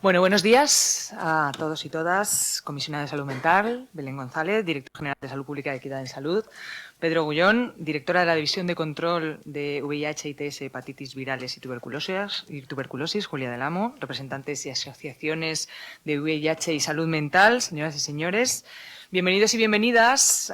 Bueno, buenos días a todos y todas. Comisionada de Salud Mental, Belén González, Director General de Salud Pública y Equidad en Salud, Pedro Gullón, Directora de la División de Control de VIH, ITS, Hepatitis Virales y Tuberculosis, Julia del Amo, representantes y asociaciones de VIH y Salud Mental, señoras y señores. Bienvenidos y bienvenidas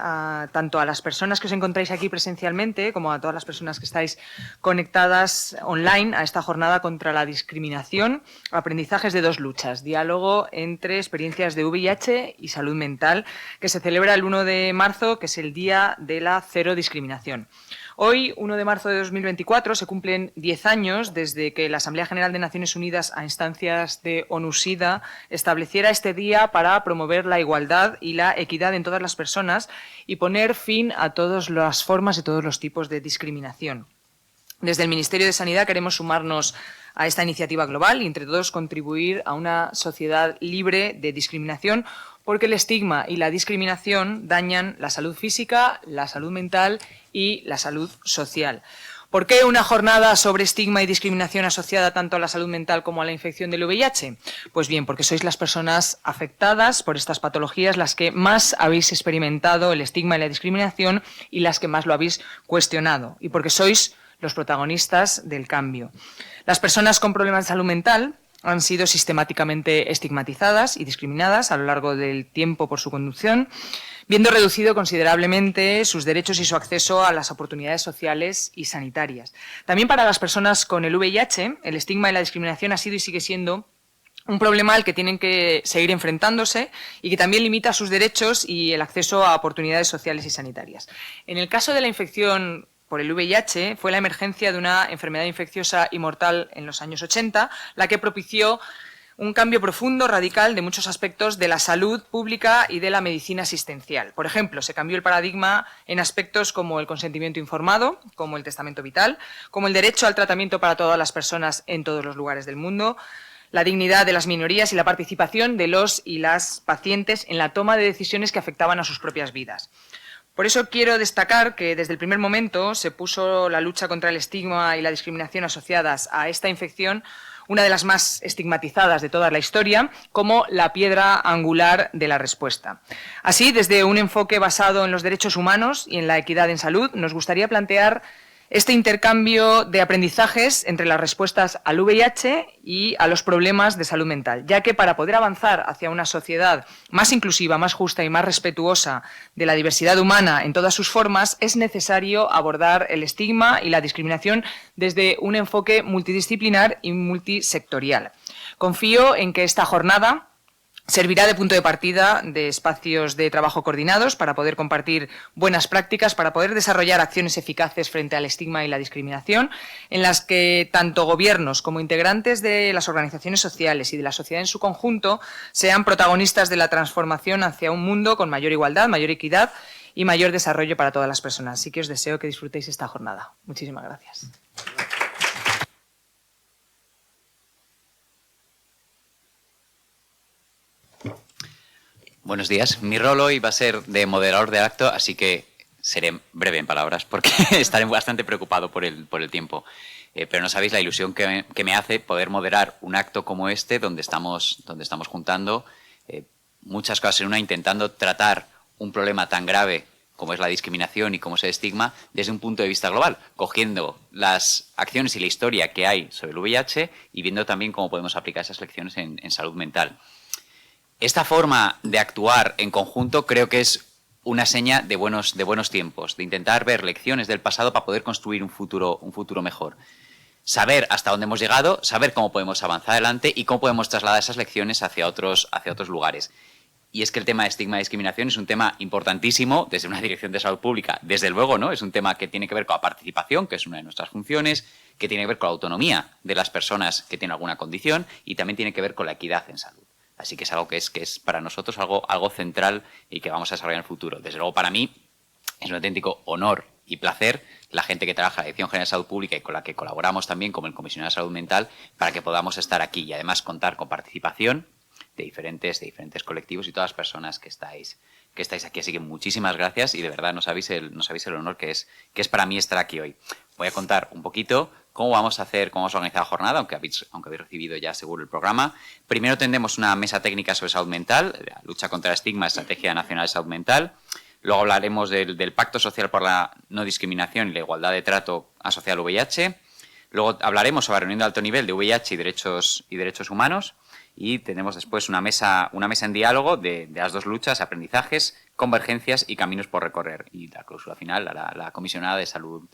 tanto a las personas que os encontráis aquí presencialmente como a todas las personas que estáis conectadas online a esta jornada contra la discriminación, aprendizajes de dos luchas, diálogo entre experiencias de VIH y salud mental, que se celebra el 1 de marzo, que es el Día de la Cero Discriminación. Hoy, 1 de marzo de 2024, se cumplen 10 años desde que la Asamblea General de Naciones Unidas, a instancias de ONU-SIDA, estableciera este día para promover la igualdad y la equidad en todas las personas y poner fin a todas las formas y todos los tipos de discriminación. Desde el Ministerio de Sanidad queremos sumarnos a esta iniciativa global y entre todos contribuir a una sociedad libre de discriminación, porque el estigma y la discriminación dañan la salud física, la salud mental y la salud social. ¿Por qué una jornada sobre estigma y discriminación asociada tanto a la salud mental como a la infección del VIH? Pues bien, porque sois las personas afectadas por estas patologías las que más habéis experimentado el estigma y la discriminación y las que más lo habéis cuestionado, y porque sois los protagonistas del cambio. Las personas con problemas de salud mental han sido sistemáticamente estigmatizadas y discriminadas a lo largo del tiempo por su condición, viendo reducido considerablemente sus derechos y su acceso a las oportunidades sociales y sanitarias. También para las personas con el VIH, el estigma y la discriminación ha sido y sigue siendo un problema al que tienen que seguir enfrentándose y que también limita sus derechos y el acceso a oportunidades sociales y sanitarias. En el caso de la infección por el VIH, fue la emergencia de una enfermedad infecciosa y mortal en los años 80 la que propició un cambio profundo, radical, de muchos aspectos de la salud pública y de la medicina asistencial. Por ejemplo, se cambió el paradigma en aspectos como el consentimiento informado, como el testamento vital, como el derecho al tratamiento para todas las personas en todos los lugares del mundo, la dignidad de las minorías y la participación de los y las pacientes en la toma de decisiones que afectaban a sus propias vidas. Por eso quiero destacar que desde el primer momento se puso la lucha contra el estigma y la discriminación asociadas a esta infección, una de las más estigmatizadas de toda la historia, como la piedra angular de la respuesta. Así, desde un enfoque basado en los derechos humanos y en la equidad en salud, nos gustaría plantear este intercambio de aprendizajes entre las respuestas al VIH y a los problemas de salud mental, ya que para poder avanzar hacia una sociedad más inclusiva, más justa y más respetuosa de la diversidad humana en todas sus formas, es necesario abordar el estigma y la discriminación desde un enfoque multidisciplinar y multisectorial. Confío en que esta jornada servirá de punto de partida de espacios de trabajo coordinados para poder compartir buenas prácticas, para poder desarrollar acciones eficaces frente al estigma y la discriminación, en las que tanto gobiernos como integrantes de las organizaciones sociales y de la sociedad en su conjunto sean protagonistas de la transformación hacia un mundo con mayor igualdad, mayor equidad y mayor desarrollo para todas las personas. Así que os deseo que disfrutéis esta jornada. Muchísimas gracias. Buenos días. Mi rol hoy va a ser de moderador del acto, así que seré breve en palabras porque estaré bastante preocupado por el tiempo. Pero no sabéis la ilusión que me hace poder moderar un acto como este, donde estamos juntando muchas cosas en una, intentando tratar un problema tan grave como es la discriminación y como es el estigma, desde un punto de vista global, cogiendo las acciones y la historia que hay sobre el VIH y viendo también cómo podemos aplicar esas lecciones en salud mental. Esta forma de actuar en conjunto creo que es una seña de buenos tiempos, de intentar ver lecciones del pasado para poder construir un futuro mejor. Saber hasta dónde hemos llegado, saber cómo podemos avanzar adelante y cómo podemos trasladar esas lecciones hacia otros lugares. Y es que el tema de estigma y discriminación es un tema importantísimo desde una dirección de salud pública. Desde luego, ¿no? Es un tema que tiene que ver con la participación, que es una de nuestras funciones, que tiene que ver con la autonomía de las personas que tienen alguna condición y también tiene que ver con la equidad en salud. Así que es algo que es para nosotros algo central y que vamos a desarrollar en el futuro. Desde luego, para mí es un auténtico honor y placer la gente que trabaja en la Dirección General de Salud Pública y con la que colaboramos también como el Comisionado de Salud Mental para que podamos estar aquí y además contar con participación de diferentes colectivos y todas las personas que estáis aquí. Así que muchísimas gracias y de verdad no sabéis el honor que es para mí estar aquí hoy. Voy a contar un poquito ¿Cómo vamos a organizar la jornada? Aunque habéis recibido ya seguro el programa. Primero tendremos una mesa técnica sobre salud mental, la lucha contra el estigma, Estrategia Nacional de Salud Mental. Luego hablaremos del Pacto Social por la No Discriminación y la Igualdad de Trato asociada al VIH. Luego hablaremos sobre la reunión de alto nivel de VIH y derechos humanos. Y tenemos después una mesa en diálogo de las dos luchas, aprendizajes, convergencias y caminos por recorrer. Y la cláusula final la comisionada de salud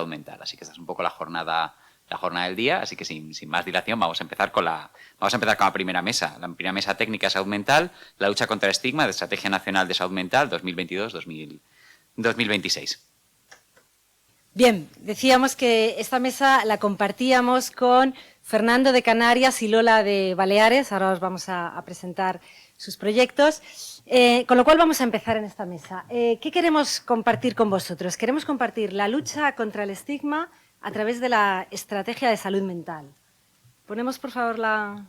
mental. Así que esta es un poco la jornada del día. Así que sin más dilación vamos a empezar con la primera mesa. La primera mesa técnica de salud mental, la lucha contra el estigma de Estrategia Nacional de Salud Mental 2022-2026. Bien, decíamos que esta mesa la compartíamos con Fernando de Canarias y Lola de Baleares. Ahora os vamos a presentar sus proyectos. Con lo cual vamos a empezar en esta mesa. ¿Qué queremos compartir con vosotros? Queremos compartir la lucha contra el estigma a través de la estrategia de salud mental. Ponemos, por favor, la...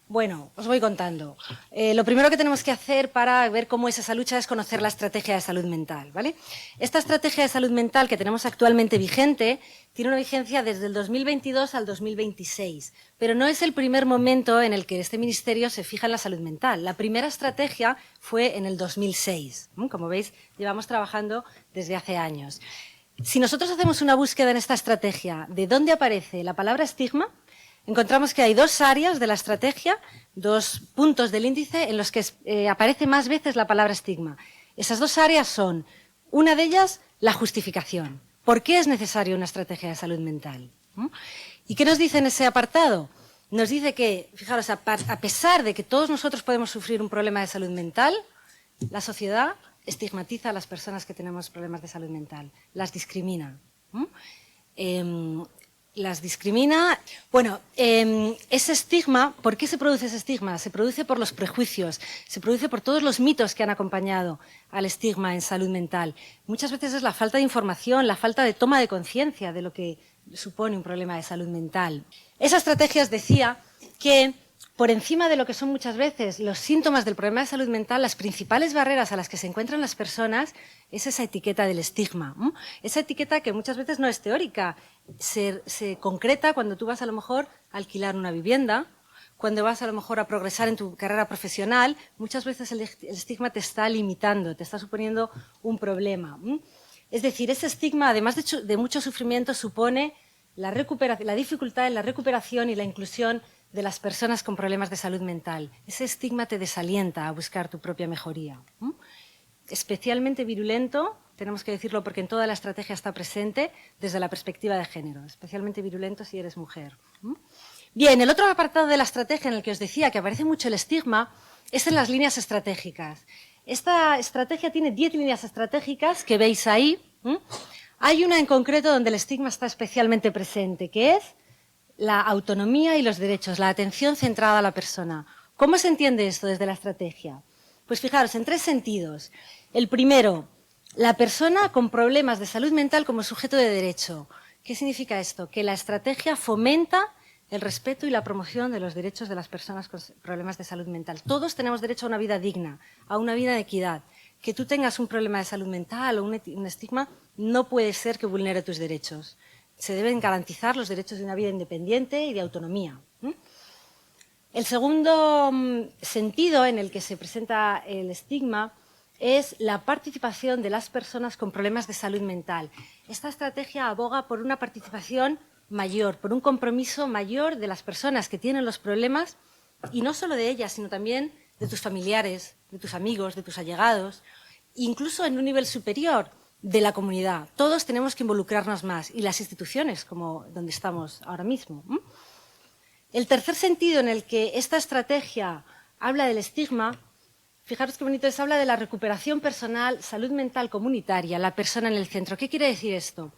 Bueno, os voy contando. Lo primero que tenemos que hacer para ver cómo es esa lucha es conocer la estrategia de salud mental, ¿vale? Esta estrategia de salud mental que tenemos actualmente vigente tiene una vigencia desde el 2022 al 2026, pero no es el primer momento en el que este ministerio se fija en la salud mental. La primera estrategia fue en el 2006. Como veis, llevamos trabajando desde hace años. Si nosotros hacemos una búsqueda en esta estrategia de dónde aparece la palabra estigma, encontramos que hay dos áreas de la estrategia, dos puntos del índice en los que aparece más veces la palabra estigma. Esas dos áreas son, una de ellas, la justificación. ¿Por qué es necesaria una estrategia de salud mental? ¿Y qué nos dice en ese apartado? Nos dice que, fijaros, a pesar de que todos nosotros podemos sufrir un problema de salud mental, la sociedad estigmatiza a las personas que tenemos problemas de salud mental, las discrimina. Las discrimina. Bueno, ese estigma, ¿por qué se produce ese estigma? Se produce por los prejuicios, se produce por todos los mitos que han acompañado al estigma en salud mental. Muchas veces es la falta de información, la falta de toma de conciencia de lo que supone un problema de salud mental. Esa estrategia os decía que por encima de lo que son muchas veces los síntomas del problema de salud mental, las principales barreras a las que se encuentran las personas es esa etiqueta del estigma. Esa etiqueta que muchas veces no es teórica, se concreta cuando tú vas a lo mejor a alquilar una vivienda, cuando vas a lo mejor a progresar en tu carrera profesional, muchas veces el estigma te está limitando, te está suponiendo un problema. Es decir, ese estigma, además de mucho sufrimiento, supone la dificultad en la recuperación y la inclusión de las personas con problemas de salud mental. Ese estigma te desalienta a buscar tu propia mejoría. Especialmente virulento, tenemos que decirlo porque en toda la estrategia está presente desde la perspectiva de género, especialmente virulento si eres mujer. Bien, el otro apartado de la estrategia en el que os decía que aparece mucho el estigma es en las líneas estratégicas. Esta estrategia tiene 10 líneas estratégicas que veis ahí. Hay una en concreto donde el estigma está especialmente presente, que es la autonomía y los derechos, la atención centrada a la persona. ¿Cómo se entiende esto desde la estrategia? Pues fijaros, en 3 sentidos. El primero, la persona con problemas de salud mental como sujeto de derecho. ¿Qué significa esto? Que la estrategia fomenta el respeto y la promoción de los derechos de las personas con problemas de salud mental. Todos tenemos derecho a una vida digna, a una vida de equidad. Que tú tengas un problema de salud mental o un estigma no puede ser que vulnere tus derechos. Se deben garantizar los derechos de una vida independiente y de autonomía. El segundo sentido en el que se presenta el estigma es la participación de las personas con problemas de salud mental. Esta estrategia aboga por una participación mayor, por un compromiso mayor de las personas que tienen los problemas, y no solo de ellas, sino también de tus familiares, de tus amigos, de tus allegados, incluso en un nivel superior, de la comunidad. Todos tenemos que involucrarnos más, y las instituciones, como donde estamos ahora mismo. El tercer sentido en el que esta estrategia habla del estigma, fijaros qué bonito es, habla de la recuperación personal, salud mental comunitaria, la persona en el centro. ¿Qué quiere decir esto?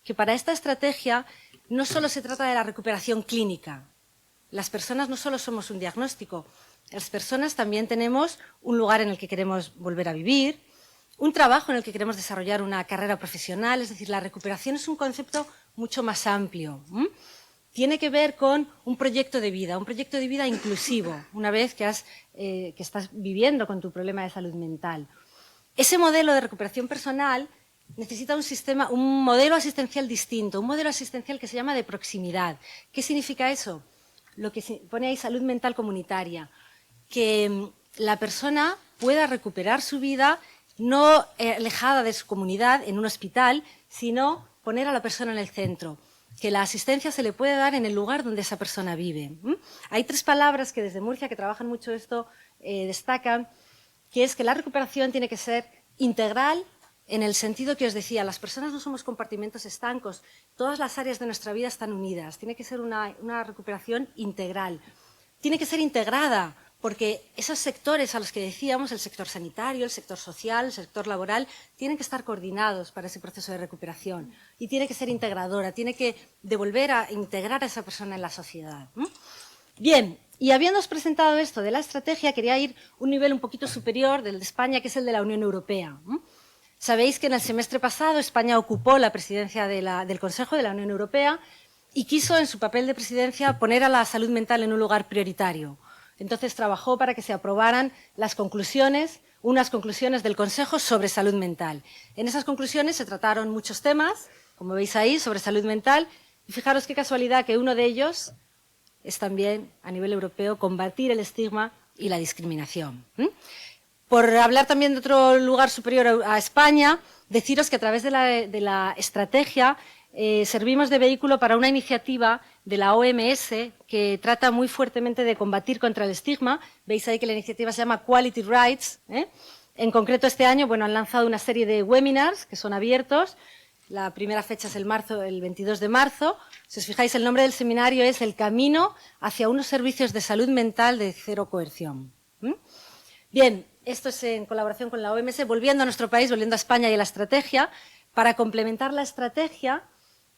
Que para esta estrategia no solo se trata de la recuperación clínica. Las personas no solo somos un diagnóstico, las personas también tenemos un lugar en el que queremos volver a vivir, un trabajo en el que queremos desarrollar una carrera profesional. Es decir, la recuperación es un concepto mucho más amplio. Tiene que ver con un proyecto de vida inclusivo, una vez que estás viviendo con tu problema de salud mental. Ese modelo de recuperación personal necesita un modelo asistencial distinto, un modelo asistencial que se llama de proximidad. ¿Qué significa eso? Lo que pone ahí salud mental comunitaria, que la persona pueda recuperar su vida no alejada de su comunidad en un hospital, sino poner a la persona en el centro, que la asistencia se le puede dar en el lugar donde esa persona vive. Hay 3 palabras que desde Murcia, que trabajan mucho esto, destacan, que es que la recuperación tiene que ser integral, en el sentido que os decía, las personas no somos compartimentos estancos, todas las áreas de nuestra vida están unidas, tiene que ser una recuperación integral, tiene que ser integrada, porque esos sectores a los que decíamos, el sector sanitario, el sector social, el sector laboral, tienen que estar coordinados para ese proceso de recuperación y tiene que ser integradora, tiene que devolver a integrar a esa persona en la sociedad. Bien, y habiéndoos presentado esto de la estrategia, quería ir un nivel un poquito superior del de España, que es el de la Unión Europea. Sabéis que en el semestre pasado España ocupó la presidencia del Consejo de la Unión Europea y quiso, en su papel de presidencia, poner a la salud mental en un lugar prioritario. Entonces trabajó para que se aprobaran las conclusiones, unas conclusiones del Consejo sobre salud mental. En esas conclusiones se trataron muchos temas, como veis ahí, sobre salud mental, y fijaros qué casualidad que uno de ellos es también, a nivel europeo, combatir el estigma y la discriminación. Por hablar también de otro lugar superior a España, deciros que a través de la estrategia servimos de vehículo para una iniciativa de la OMS que trata muy fuertemente de combatir contra el estigma. Veis ahí que la iniciativa se llama Quality Rights. En concreto, este año han lanzado una serie de webinars que son abiertos. La primera fecha es el 22 de marzo. Si os fijáis, el nombre del seminario es El camino hacia unos servicios de salud mental de cero coerción. Bien, esto es en colaboración con la OMS. Volviendo a nuestro país, volviendo a España y a la estrategia, para complementar la estrategia,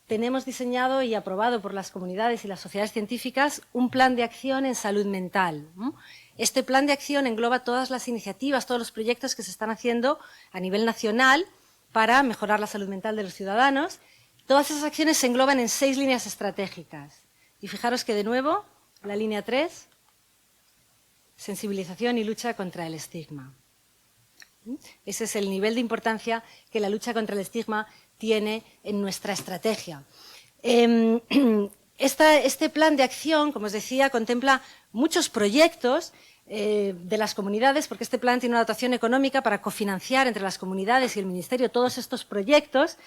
tenemos diseñado y aprobado por las comunidades y las sociedades científicas un plan de acción en salud mental. Este plan de acción engloba todas las iniciativas, todos los proyectos que se están haciendo a nivel nacional para mejorar la salud mental de los ciudadanos. Todas esas acciones se engloban en 6 líneas estratégicas. Y fijaros que, de nuevo, la línea 3, sensibilización y lucha contra el estigma. Ese es el nivel de importancia que la lucha contra el estigma tiene en nuestra estrategia. Este plan de acción, como os decía, contempla muchos proyectos de las comunidades, porque este plan tiene una dotación económica para cofinanciar entre las comunidades y el Ministerio todos estos proyectos.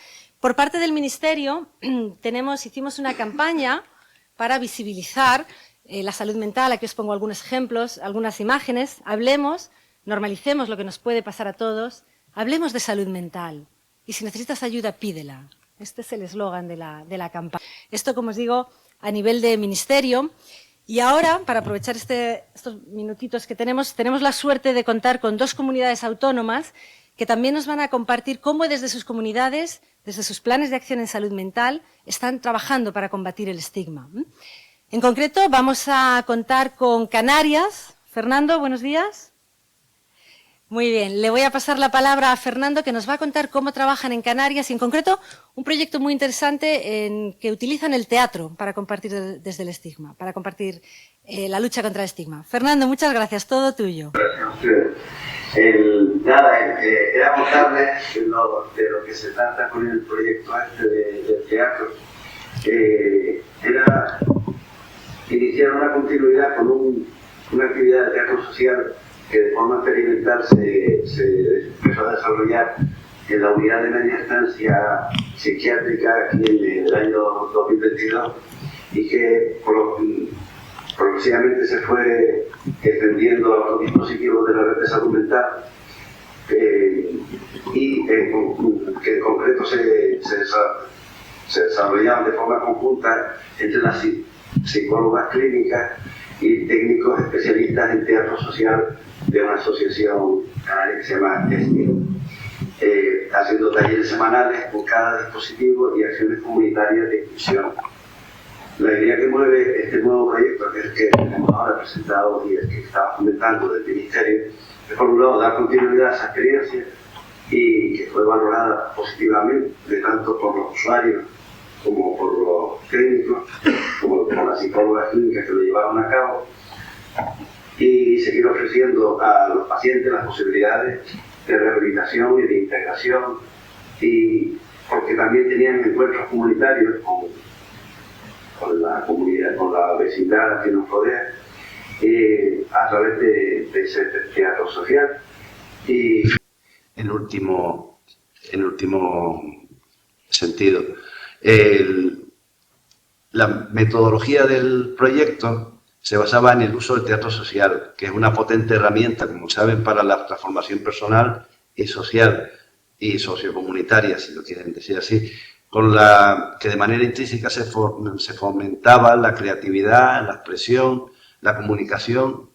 Por parte del Ministerio hicimos una campaña para visibilizar la salud mental. Aquí os pongo algunos ejemplos, algunas imágenes. Hablemos, normalicemos lo que nos puede pasar a todos, hablemos de salud mental. Y si necesitas ayuda, pídela. Este es el eslogan de la campaña. Esto, como os digo, a nivel de ministerio. Y ahora, para aprovechar estos minutitos que tenemos la suerte de contar con 2 comunidades autónomas que también nos van a compartir cómo desde sus comunidades, desde sus planes de acción en salud mental, están trabajando para combatir el estigma. En concreto, vamos a contar con Canarias. Fernando, buenos días. Muy bien, le voy a pasar la palabra a Fernando, que nos va a contar cómo trabajan en Canarias y, en concreto, un proyecto muy interesante en que utilizan el teatro para compartir desde el estigma, para compartir la lucha contra el estigma. Fernando, muchas gracias, todo tuyo. Gracias a ustedes. Era contarles de lo que se trata con el proyecto del teatro. Era iniciar una continuidad con una actividad de teatro social que de forma experimental se empezó a desarrollar en la unidad de media estancia psiquiátrica aquí en el año 2022 y que progresivamente se fue extendiendo a otros dispositivos de la red de salud mental y que en concreto se desarrollaban de forma conjunta entre las psicólogas clínicas y técnicos especialistas en teatro social de una asociación canaria que se llama ESTIO, haciendo talleres semanales con cada dispositivo y acciones comunitarias de inclusión. La idea que mueve este nuevo proyecto, que es el que tenemos ahora presentado y el que estaba comentando del Ministerio, es por un lado dar continuidad a esa experiencia y que fue valorada positivamente tanto por los usuarios como por los clínicos, como por las psicólogas clínicas que lo llevaron a cabo, y seguir ofreciendo a los pacientes las posibilidades de rehabilitación y de integración y porque también tenían encuentros comunitarios con la comunidad, con la vecindad que nos rodea, a través de ese teatro social. Y en último sentido, la metodología del proyecto se basaba en el uso del teatro social, que es una potente herramienta, como saben, para la transformación personal y social y sociocomunitaria, si lo quieren decir así, con la que de manera intrínseca se fomentaba la creatividad, la expresión, la comunicación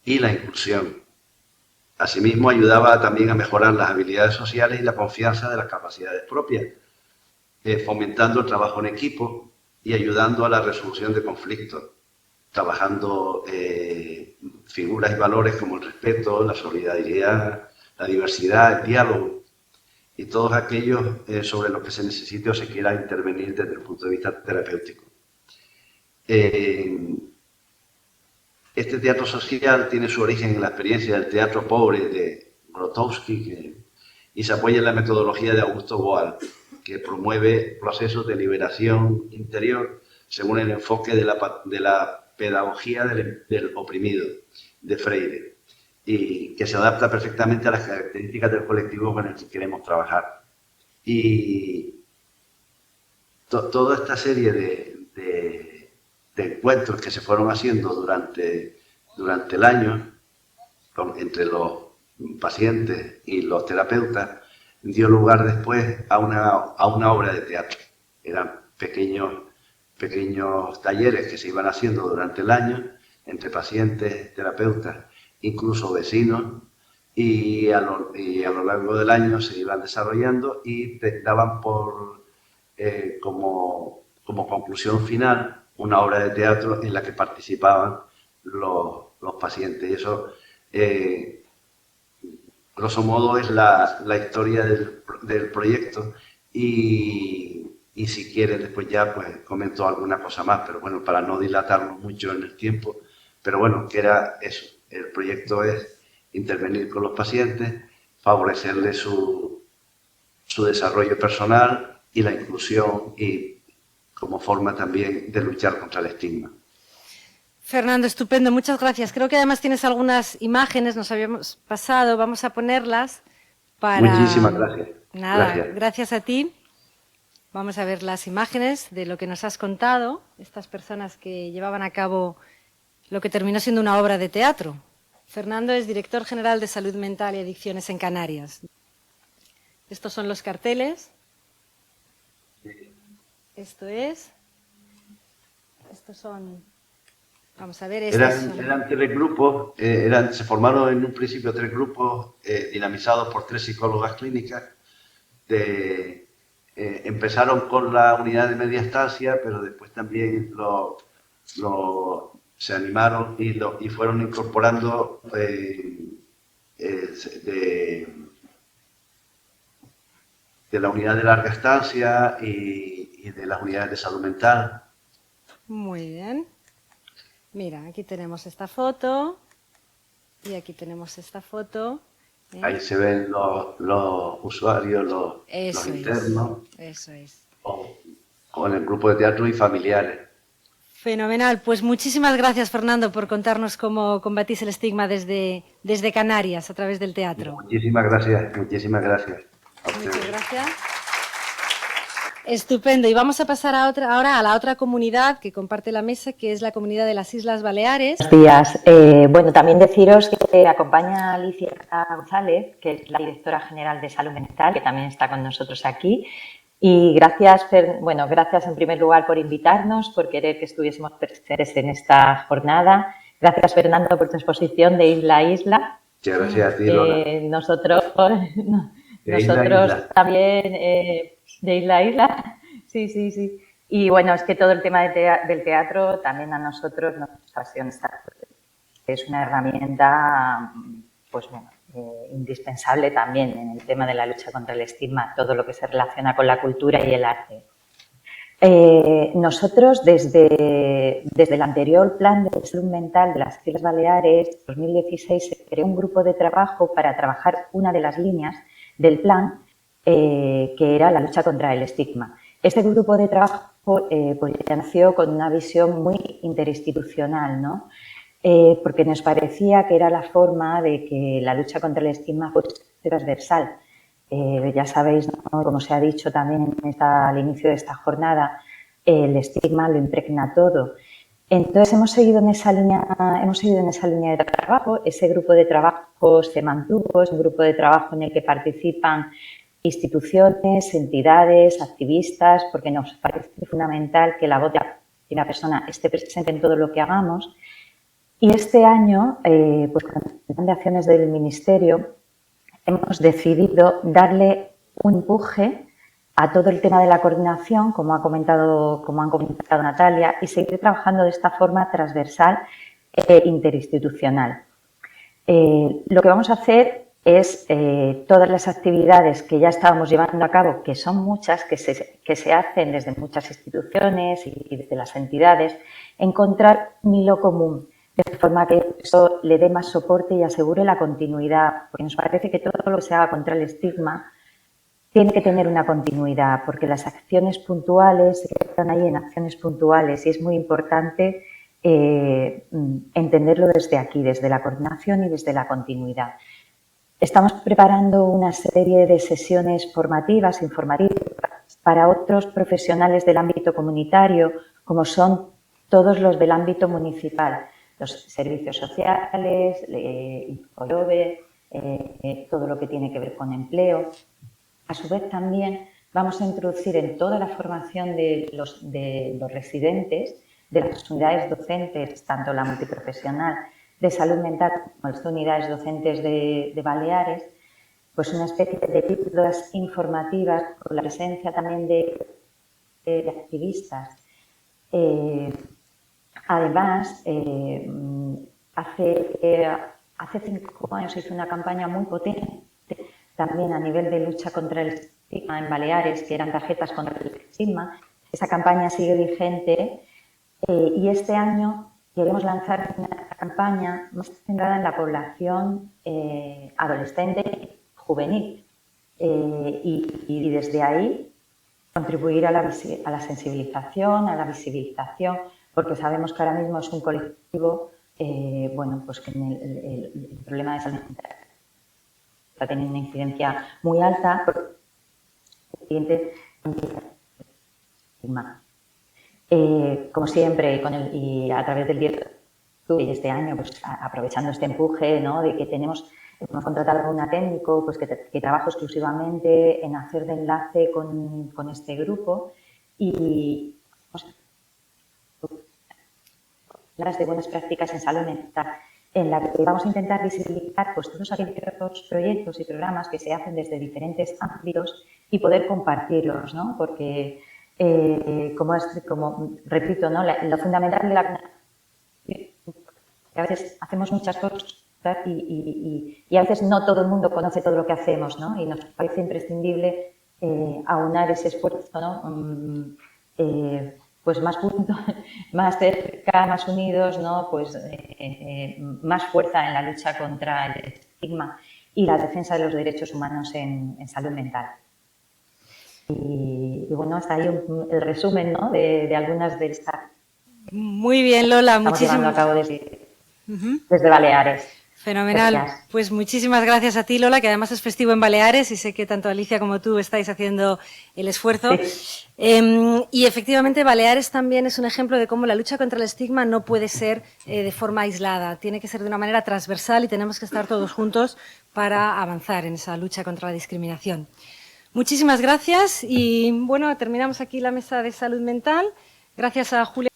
y la inclusión. Asimismo, ayudaba también a mejorar las habilidades sociales y la confianza de las capacidades propias, fomentando el trabajo en equipo y ayudando a la resolución de conflictos, trabajando figuras y valores como el respeto, la solidaridad, la diversidad, el diálogo y todos aquellos sobre los que se necesite o se quiera intervenir desde el punto de vista terapéutico. Este teatro social tiene su origen en la experiencia del teatro pobre de Grotowski y se apoya en la metodología de Augusto Boal, que promueve procesos de liberación interior según el enfoque de la pedagogía del oprimido, de Freire, y que se adapta perfectamente a las características del colectivo con el que queremos trabajar. Y toda esta serie de encuentros que se fueron haciendo durante el año entre los pacientes y los terapeutas dio lugar después a una obra de teatro. Eran pequeños talleres que se iban haciendo durante el año entre pacientes, terapeutas, incluso vecinos, y a lo largo del año se iban desarrollando y daban como conclusión final una obra de teatro en la que participaban los pacientes. Y eso, grosso modo, es la historia del proyecto. Y si quieren, después ya pues comento alguna cosa más, pero bueno, para no dilatarnos mucho en el tiempo. Pero bueno, que era eso. El proyecto es intervenir con los pacientes, favorecerles su desarrollo personal y la inclusión, y como forma también de luchar contra el estigma. Fernando, estupendo, muchas gracias. Creo que además tienes algunas imágenes, nos habíamos pasado, vamos a ponerlas para... Muchísimas gracias. Nada, gracias a ti. Vamos a ver las imágenes de lo que nos has contado, estas personas que llevaban a cabo lo que terminó siendo una obra de teatro. Fernando es director general de Salud Mental y Adicciones en Canarias. Estos son los carteles. Estos son... Vamos a ver, eran 3 grupos, se formaron en un principio 3 grupos dinamizados por 3 psicólogas clínicas. Empezaron con la unidad de media estancia, pero después también se animaron y fueron incorporando de la unidad de larga estancia y de las unidades de salud mental. Muy bien. Mira, aquí tenemos esta foto y aquí tenemos esta foto. Ahí se ven los usuarios, los internos. Eso es. Con el grupo de teatro y familiares. Fenomenal. Pues muchísimas gracias, Fernando, por contarnos cómo combatís el estigma desde Canarias a través del teatro. Muchísimas gracias. Muchas gracias. Estupendo. Y vamos a pasar ahora a la otra comunidad que comparte la mesa, que es la comunidad de las Islas Baleares. Buenos días. Bueno, también deciros que acompaña a Alicia González, que es la directora general de Salud Mental, que también está con nosotros aquí. Y gracias en primer lugar por invitarnos, por querer que estuviésemos presentes en esta jornada. Gracias, Fernando, por tu exposición de Isla a Isla. Muchas gracias a ti, Lola. Nosotros también... de isla a isla, sí. Y bueno, es que todo el tema del teatro también a nosotros nos apasiona. Es una herramienta, pues bueno, indispensable también en el tema de la lucha contra el estigma, todo lo que se relaciona con la cultura y el arte. Nosotros, desde el anterior plan de salud mental de las Islas Baleares, en 2016, se creó un grupo de trabajo para trabajar una de las líneas del plan, que era la lucha contra el estigma. Este grupo de trabajo pues ya nació con una visión muy interinstitucional, ¿no? Porque nos parecía que era la forma de que la lucha contra el estigma fuese transversal. Ya sabéis, ¿no? Como se ha dicho también al inicio de esta jornada, el estigma lo impregna todo. Entonces hemos seguido en esa línea de trabajo. Ese grupo de trabajo se mantuvo, es un grupo de trabajo en el que participan instituciones, entidades, activistas, porque nos parece fundamental que la voz de la persona esté presente en todo lo que hagamos. Y este año, pues con el plan de acciones del Ministerio, hemos decidido darle un empuje a todo el tema de la coordinación, como han comentado Natalia, y seguir trabajando de esta forma transversal e interinstitucional. Lo que vamos a hacer es todas las actividades que ya estábamos llevando a cabo, que son muchas, que se hacen desde muchas instituciones y desde las entidades, encontrar un hilo común, de forma que eso le dé más soporte y asegure la continuidad, porque nos parece que todo lo que se haga contra el estigma tiene que tener una continuidad, porque las acciones puntuales se quedan ahí en acciones puntuales y es muy importante entenderlo desde aquí, desde la coordinación y desde la continuidad. Estamos preparando una serie de sesiones formativas, informativas, para otros profesionales del ámbito comunitario, como son todos los del ámbito municipal, los servicios sociales, Infolobe, todo lo que tiene que ver con empleo. A su vez, también vamos a introducir en toda la formación de los residentes de las unidades docentes, tanto la multiprofesional de salud mental como las unidades docentes de Baleares, pues una especie de píldoras informativas con la presencia también de activistas. Además, hace 5 años se hizo una campaña muy potente también a nivel de lucha contra el estigma en Baleares, que eran tarjetas contra el estigma. Esa campaña sigue vigente y este año queremos lanzar una campaña más centrada en la población adolescente y juvenil y desde ahí contribuir a la sensibilización, a la visibilización, porque sabemos que ahora mismo es un colectivo bueno, pues que el problema de salud mental está teniendo una incidencia muy alta. Como siempre, y a través del 10 de octubre y este año, pues aprovechando este empuje, ¿no? De que hemos contratado a un técnico pues, que trabaja exclusivamente en hacer de enlace con este grupo y las de buenas prácticas en salud mental, en la que vamos a intentar visibilizar pues, todos aquellos proyectos y programas que se hacen desde diferentes ámbitos y poder compartirlos, ¿no? Porque, como repito, ¿no? Lo fundamental de que a veces hacemos muchas cosas y a veces no todo el mundo conoce todo lo que hacemos, ¿no? Y nos parece imprescindible aunar ese esfuerzo, ¿no? Pues más juntos, más cerca, más unidos, ¿no? Pues más fuerza en la lucha contra el estigma y la defensa de los derechos humanos en salud mental. Y bueno, hasta ahí el resumen, ¿no? de algunas de estas. Muy bien, Lola, estamos llevando a cabo desde Baleares. Fenomenal. Gracias. Pues muchísimas gracias a ti, Lola, que además es festivo en Baleares y sé que tanto Alicia como tú estáis haciendo el esfuerzo. Sí. Y efectivamente Baleares también es un ejemplo de cómo la lucha contra el estigma no puede ser de forma aislada, tiene que ser de una manera transversal y tenemos que estar todos juntos para avanzar en esa lucha contra la discriminación. Muchísimas gracias y bueno, terminamos aquí la mesa de salud mental. Gracias a Julia.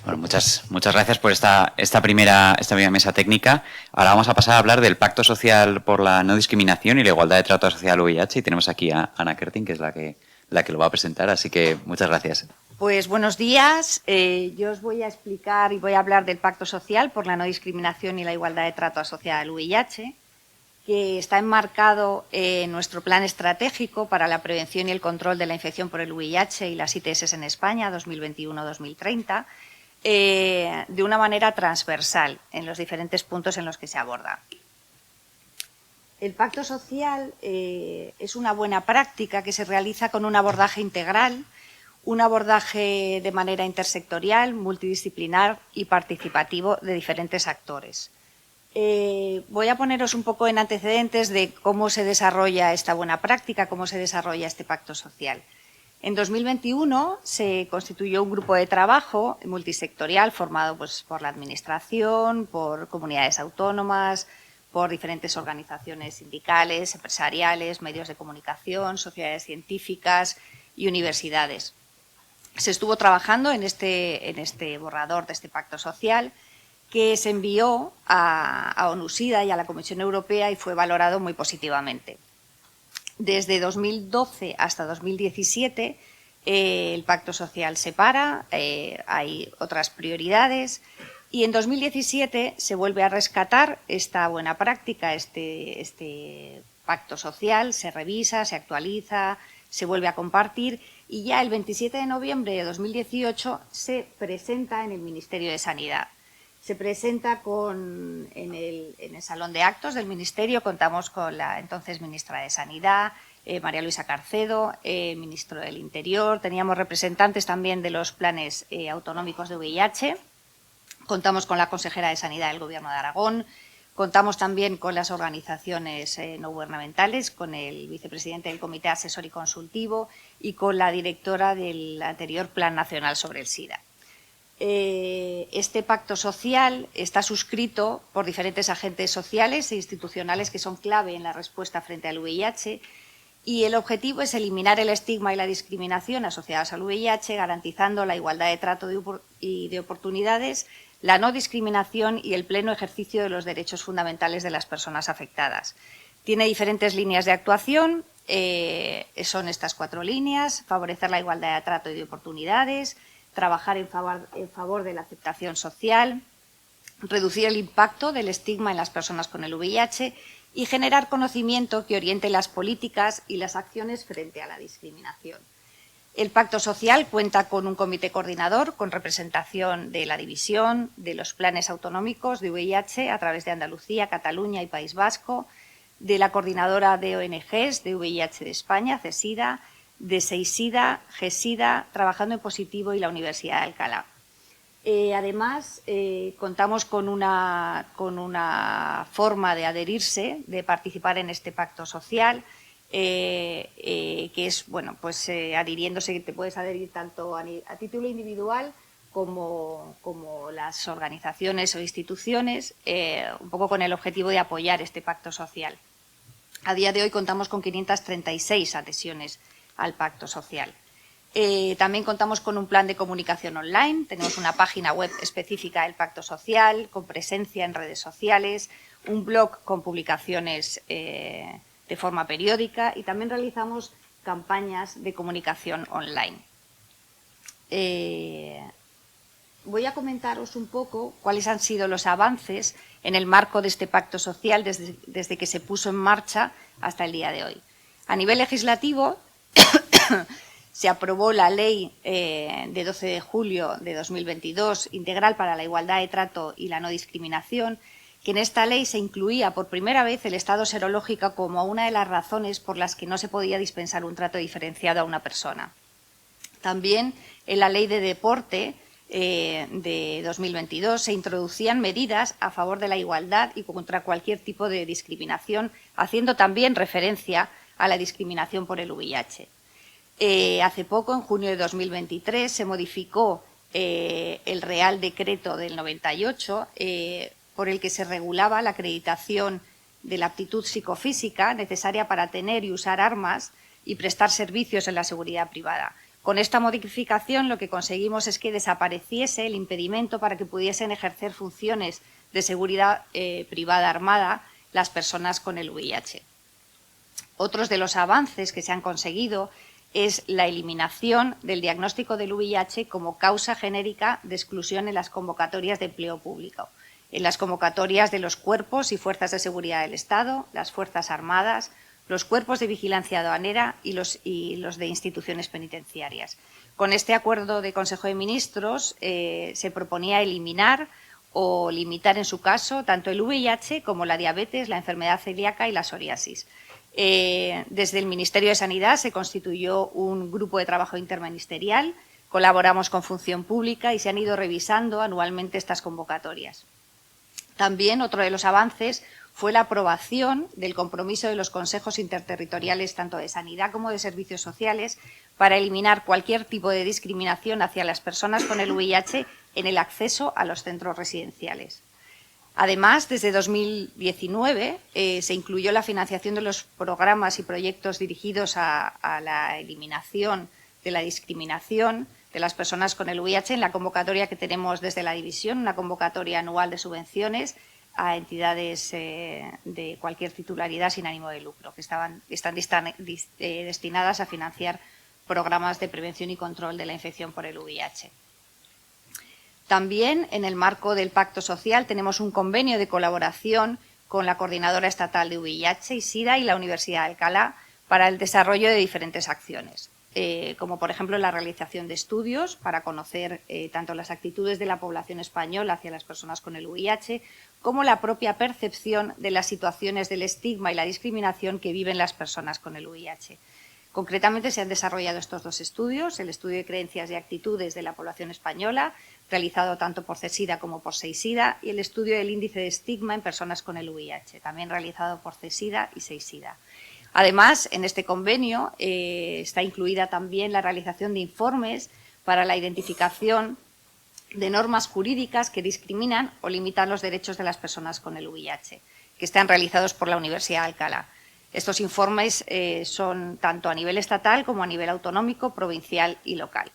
Bueno, muchas gracias por esta primera mesa técnica. Ahora vamos a pasar a hablar del Pacto Social por la No Discriminación y la Igualdad de Trato Social VIH y tenemos aquí a Ana Kertin, que es la que lo va a presentar, así que muchas gracias. Pues buenos días. Yo os voy a explicar y voy a hablar del Pacto Social por la No Discriminación y la Igualdad de Trato Asociada al VIH. que está enmarcado en nuestro plan estratégico para la prevención y el control de la infección por el VIH y las ITS en España 2021-2030, de una manera transversal en los diferentes puntos en los que se aborda. El pacto social es una buena práctica que se realiza con un abordaje integral, un abordaje de manera intersectorial, multidisciplinar y participativo de diferentes actores. Voy a poneros un poco en antecedentes de cómo se desarrolla esta buena práctica, cómo se desarrolla este pacto social. En 2021 se constituyó un grupo de trabajo multisectorial formado pues, por la Administración, por comunidades autónomas, por diferentes organizaciones sindicales, empresariales, medios de comunicación, sociedades científicas y universidades. Se estuvo trabajando en este borrador de este pacto social, que se envió a ONU-SIDA y a la Comisión Europea y fue valorado muy positivamente. Desde 2012 hasta 2017 el pacto social se para, hay otras prioridades y en 2017 se vuelve a rescatar esta buena práctica, este pacto social, se revisa, se actualiza, se vuelve a compartir y ya el 27 de noviembre de 2018 se presenta en el Ministerio de Sanidad. Se presenta en el Salón de Actos del Ministerio, contamos con la entonces ministra de Sanidad, María Luisa Carcedo, ministro del Interior, teníamos representantes también de los planes autonómicos de VIH, contamos con la consejera de Sanidad del Gobierno de Aragón, contamos también con las organizaciones no gubernamentales, con el vicepresidente del Comité Asesor y Consultivo y con la directora del anterior Plan Nacional sobre el SIDA. Este pacto social está suscrito por diferentes agentes sociales e institucionales que son clave en la respuesta frente al VIH y el objetivo es eliminar el estigma y la discriminación asociadas al VIH, garantizando la igualdad de trato y de oportunidades, la no discriminación y el pleno ejercicio de los derechos fundamentales de las personas afectadas. Tiene diferentes líneas de actuación, son estas 4 líneas: favorecer la igualdad de trato y de oportunidades, trabajar en favor de la aceptación social, reducir el impacto del estigma en las personas con el VIH y generar conocimiento que oriente las políticas y las acciones frente a la discriminación. El pacto social cuenta con un comité coordinador con representación de la división de los planes autonómicos de VIH a través de Andalucía, Cataluña y País Vasco, de la coordinadora de ONGs de VIH de España, CESIDA, de SEISIDA, GESIDA, Trabajando en Positivo y la Universidad de Alcalá. Además, contamos con una forma de adherirse, de participar en este pacto social, que es, bueno, pues adhiriéndose, te puedes adherir tanto a título individual como las organizaciones o instituciones, un poco con el objetivo de apoyar este pacto social. A día de hoy contamos con 536 adhesiones al pacto social. También contamos con un plan de comunicación online, tenemos una página web específica del pacto social, con presencia en redes sociales, un blog con publicaciones de forma periódica y también realizamos campañas de comunicación online. Voy a comentaros un poco cuáles han sido los avances en el marco de este pacto social desde que se puso en marcha hasta el día de hoy. A nivel legislativo, se aprobó la Ley de 12 de julio de 2022, integral para la igualdad de trato y la no discriminación, que en esta ley se incluía por primera vez el estado serológico como una de las razones por las que no se podía dispensar un trato diferenciado a una persona. También en la Ley de Deporte de 2022 se introducían medidas a favor de la igualdad y contra cualquier tipo de discriminación, haciendo también referencia a la discriminación por el VIH. Hace poco, en junio de 2023, se modificó el Real Decreto del 98, por el que se regulaba la acreditación de la aptitud psicofísica necesaria para tener y usar armas y prestar servicios en la seguridad privada. Con esta modificación lo que conseguimos es que desapareciese el impedimento para que pudiesen ejercer funciones de seguridad privada armada las personas con el VIH. Otros de los avances que se han conseguido es la eliminación del diagnóstico del VIH como causa genérica de exclusión en las convocatorias de empleo público. en las convocatorias de los cuerpos y fuerzas de seguridad del Estado, las Fuerzas Armadas, los cuerpos de vigilancia aduanera y los de instituciones penitenciarias. Con este acuerdo de Consejo de Ministros se proponía eliminar o limitar, en su caso, tanto el VIH como la diabetes, la enfermedad celíaca y la psoriasis. Desde el Ministerio de Sanidad se constituyó un grupo de trabajo interministerial, colaboramos con Función Pública y se han ido revisando anualmente estas convocatorias. También otro de los avances fue la aprobación del compromiso de los consejos interterritoriales, tanto de sanidad como de servicios sociales, para eliminar cualquier tipo de discriminación hacia las personas con el VIH en el acceso a los centros residenciales. Además, desde 2019 se incluyó la financiación de los programas y proyectos dirigidos a la eliminación de la discriminación de las personas con el VIH en la convocatoria que tenemos desde la división, una convocatoria anual de subvenciones a entidades de cualquier titularidad sin ánimo de lucro, que están destinadas a financiar programas de prevención y control de la infección por el VIH. También, en el marco del Pacto Social, tenemos un convenio de colaboración con la Coordinadora Estatal de VIH y SIDA y la Universidad de Alcalá para el desarrollo de diferentes acciones, como por ejemplo la realización de estudios para conocer tanto las actitudes de la población española hacia las personas con el VIH como la propia percepción de las situaciones del estigma y la discriminación que viven las personas con el VIH. Concretamente se han desarrollado estos dos estudios, el estudio de creencias y actitudes de la población española, realizado tanto por CESIDA como por SEISIDA, y el estudio del índice de estigma en personas con el VIH, también realizado por CESIDA y SEISIDA. Además, en este convenio está incluida también la realización de informes para la identificación de normas jurídicas que discriminan o limitan los derechos de las personas con el VIH, que están realizados por la Universidad de Alcalá. Estos informes son tanto a nivel estatal como a nivel autonómico, provincial y local.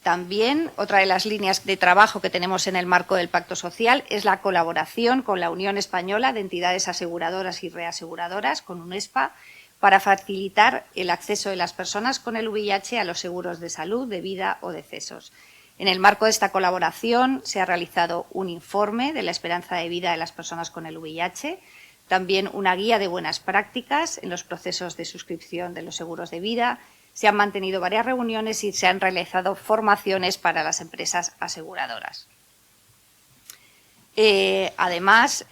También otra de las líneas de trabajo que tenemos en el marco del Pacto Social es la colaboración con la Unión Española de Entidades Aseguradoras y Reaseguradoras, con UNESPA, para facilitar el acceso de las personas con el VIH a los seguros de salud, de vida o decesos. En el marco de esta colaboración se ha realizado un informe de la esperanza de vida de las personas con el VIH, también una guía de buenas prácticas en los procesos de suscripción de los seguros de vida. Se han mantenido varias reuniones y se han realizado formaciones para las empresas aseguradoras. Además,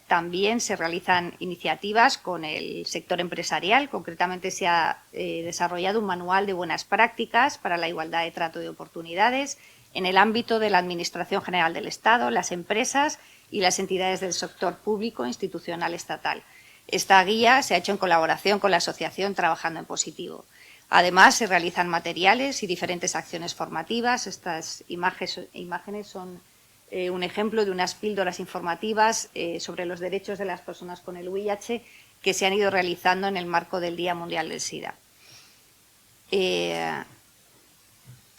también se realizan iniciativas con el sector empresarial. Concretamente, se ha desarrollado un manual de buenas prácticas para la igualdad de trato de oportunidades en el ámbito de la Administración General del Estado, las empresas y las entidades del sector público e institucional estatal. Esta guía se ha hecho en colaboración con la Asociación Trabajando en Positivo. Además, se realizan materiales y diferentes acciones formativas. Estas imágenes son un ejemplo de unas píldoras informativas sobre los derechos de las personas con el VIH que se han ido realizando en el marco del Día Mundial del SIDA.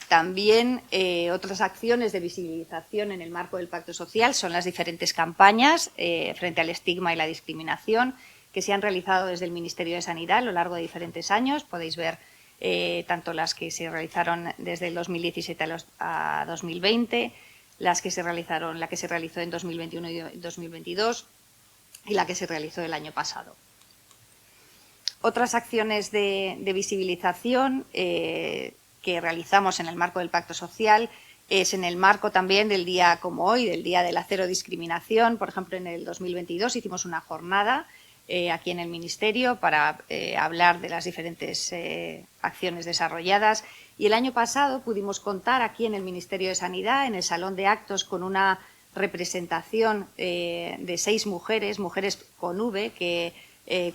También otras acciones de visibilización en el marco del Pacto Social son las diferentes campañas frente al estigma y la discriminación que se han realizado desde el Ministerio de Sanidad a lo largo de diferentes años. Podéis ver tanto las que se realizaron desde el 2017 a 2020, la que se realizó en 2021 y 2022 y la que se realizó el año pasado. Otras acciones de visibilización que realizamos en el marco del Pacto Social es en el marco también del día como hoy, del Día de la Cero Discriminación. Por ejemplo, en el 2022 hicimos una jornada aquí en el Ministerio para hablar de las diferentes acciones desarrolladas. Y el año pasado pudimos contar aquí en el Ministerio de Sanidad, en el Salón de Actos, con una representación de 6 mujeres con V, que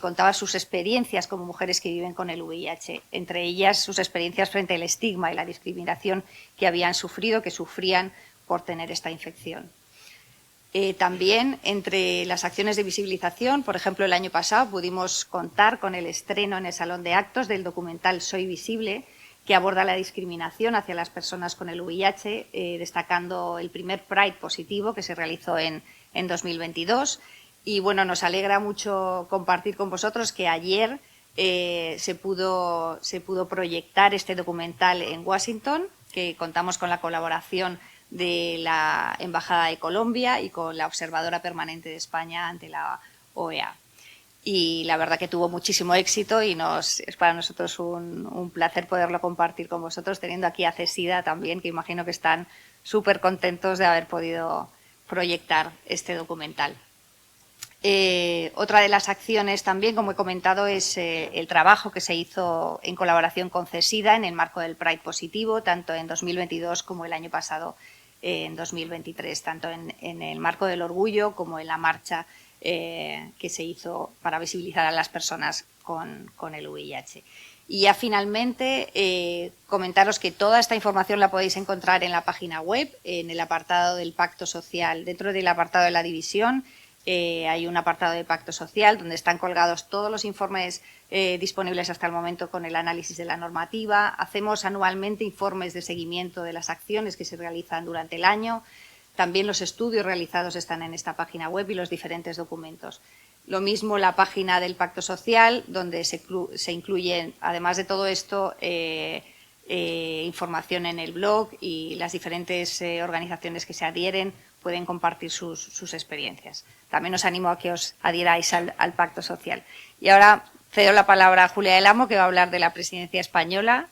contaban sus experiencias como mujeres que viven con el VIH, entre ellas sus experiencias frente al estigma y la discriminación que habían sufrido, que sufrían por tener esta infección. También entre las acciones de visibilización, por ejemplo, el año pasado pudimos contar con el estreno en el Salón de Actos del documental Soy Visible, que aborda la discriminación hacia las personas con el VIH, destacando el primer Pride positivo que se realizó en 2022. Y bueno, nos alegra mucho compartir con vosotros que ayer se pudo proyectar este documental en Washington, que contamos con la colaboración de la Embajada de Colombia y con la observadora permanente de España ante la OEA. Y la verdad que tuvo muchísimo éxito y es para nosotros un placer poderlo compartir con vosotros, teniendo aquí a CESIDA también, que imagino que están súper contentos de haber podido proyectar este documental. Otra de las acciones también, como he comentado, es el trabajo que se hizo en colaboración con CESIDA en el marco del Pride Positivo, tanto en 2022 como el año pasado en 2023, tanto en el marco del orgullo como en la marcha que se hizo para visibilizar a las personas con el VIH. Y ya finalmente comentaros que toda esta información la podéis encontrar en la página web, en el apartado del Pacto Social. Dentro del apartado de la división hay un apartado de Pacto Social donde están colgados todos los informes disponibles hasta el momento con el análisis de la normativa. Hacemos anualmente informes de seguimiento de las acciones que se realizan durante el año. También los estudios realizados están en esta página web y los diferentes documentos. Lo mismo la página del Pacto Social, donde se incluyen, además de todo esto, información en el blog, y las diferentes organizaciones que se adhieren pueden compartir sus experiencias. También os animo a que os adhieráis al Pacto Social. Y ahora cedo la palabra a Julia del Amo, que va a hablar de la presidencia española.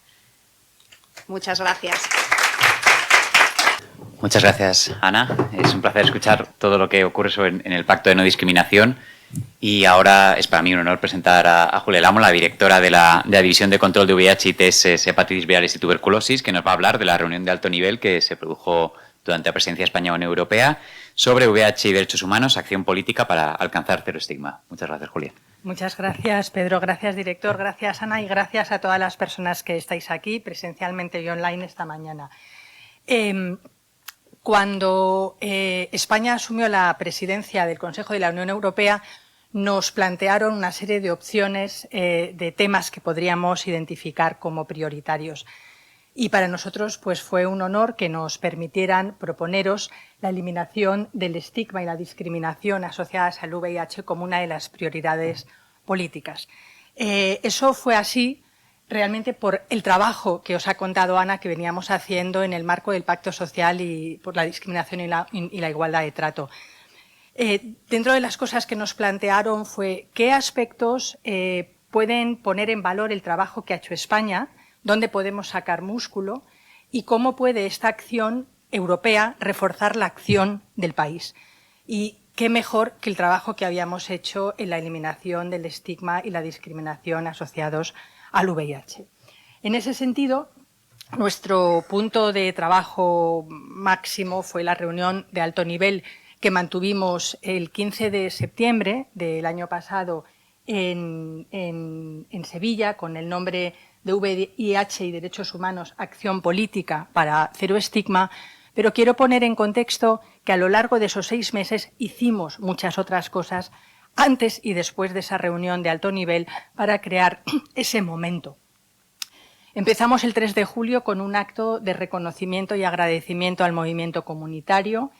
Muchas gracias. Muchas gracias, Ana. Es un placer escuchar todo lo que ocurre en el Pacto de No Discriminación. Y ahora es para mí un honor presentar a Julia del Amo, la directora de la División de Control de VIH, ITS, Hepatitis Virales y Tuberculosis, que nos va a hablar de la reunión de alto nivel que se produjo durante la presidencia española en Europea sobre VIH y derechos humanos, acción política para alcanzar cero estigma. Muchas gracias, Julia. Muchas gracias, Pedro. Gracias, director. Gracias, Ana. Y gracias a todas las personas que estáis aquí, presencialmente y online, esta mañana. Cuando España asumió la presidencia del Consejo de la Unión Europea, nos plantearon una serie de opciones de temas que podríamos identificar como prioritarios. Y para nosotros pues, fue un honor que nos permitieran proponeros la eliminación del estigma y la discriminación asociadas al VIH como una de las prioridades políticas. Eso fue así realmente por el trabajo que os ha contado Ana, que veníamos haciendo en el marco del Pacto Social y por la discriminación y la igualdad de trato. Dentro de las cosas que nos plantearon fue qué aspectos pueden poner en valor el trabajo que ha hecho España, dónde podemos sacar músculo y cómo puede esta acción europea reforzar la acción del país. Y qué mejor que el trabajo que habíamos hecho en la eliminación del estigma y la discriminación asociados al VIH. En ese sentido, nuestro punto de trabajo máximo fue la reunión de alto nivel que mantuvimos el 15 de septiembre del año pasado en Sevilla, con el nombre de VIH y Derechos Humanos, Acción Política para Cero Estigma, pero quiero poner en contexto que a lo largo de esos 6 meses hicimos muchas otras cosas antes y después de esa reunión de alto nivel para crear ese momento. Empezamos el 3 de julio con un acto de reconocimiento y agradecimiento al movimiento comunitario.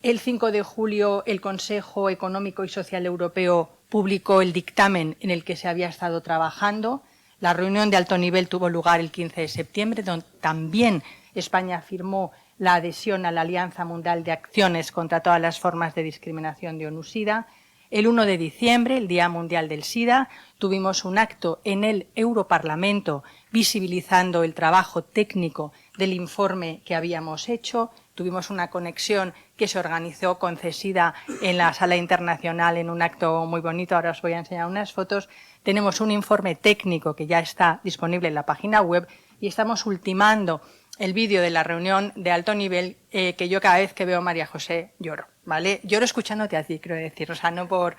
El 5 de julio el Consejo Económico y Social Europeo publicó el dictamen en el que se había estado trabajando. La reunión de alto nivel tuvo lugar el 15 de septiembre, donde también España firmó la adhesión a la Alianza Mundial de Acciones contra todas las formas de discriminación de ONU-SIDA. El 1 de diciembre, el Día Mundial del SIDA, tuvimos un acto en el Europarlamento visibilizando el trabajo técnico del informe que habíamos hecho. Tuvimos una conexión que se organizó con CESIDA en la Sala Internacional en un acto muy bonito. Ahora os voy a enseñar unas fotos. Tenemos un informe técnico que ya está disponible en la página web y estamos ultimando el vídeo de la reunión de alto nivel que yo cada vez que veo a María José lloro, ¿vale? Lloro escuchándote a ti, quiero decir, no por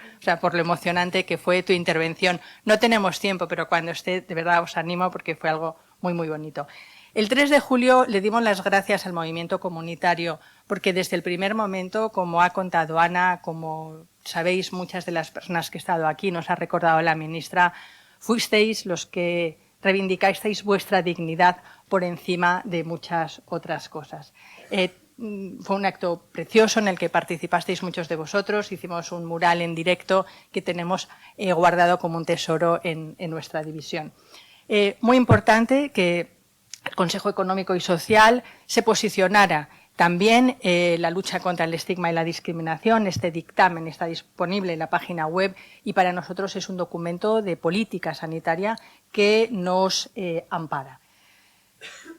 lo emocionante que fue tu intervención. No tenemos tiempo, pero cuando esté, de verdad os animo porque fue algo muy, muy bonito. El 3 de julio le dimos las gracias al movimiento comunitario porque desde el primer momento, como ha contado Ana, como sabéis muchas de las personas que he estado aquí, nos ha recordado la ministra, fuisteis los que reivindicasteis vuestra dignidad por encima de muchas otras cosas. Fue un acto precioso en el que participasteis muchos de vosotros. Hicimos un mural en directo que tenemos guardado como un tesoro en nuestra división. Muy importante que el Consejo Económico y Social se posicionara También la lucha contra el estigma y la discriminación, este dictamen está disponible en la página web y para nosotros es un documento de política sanitaria que nos ampara.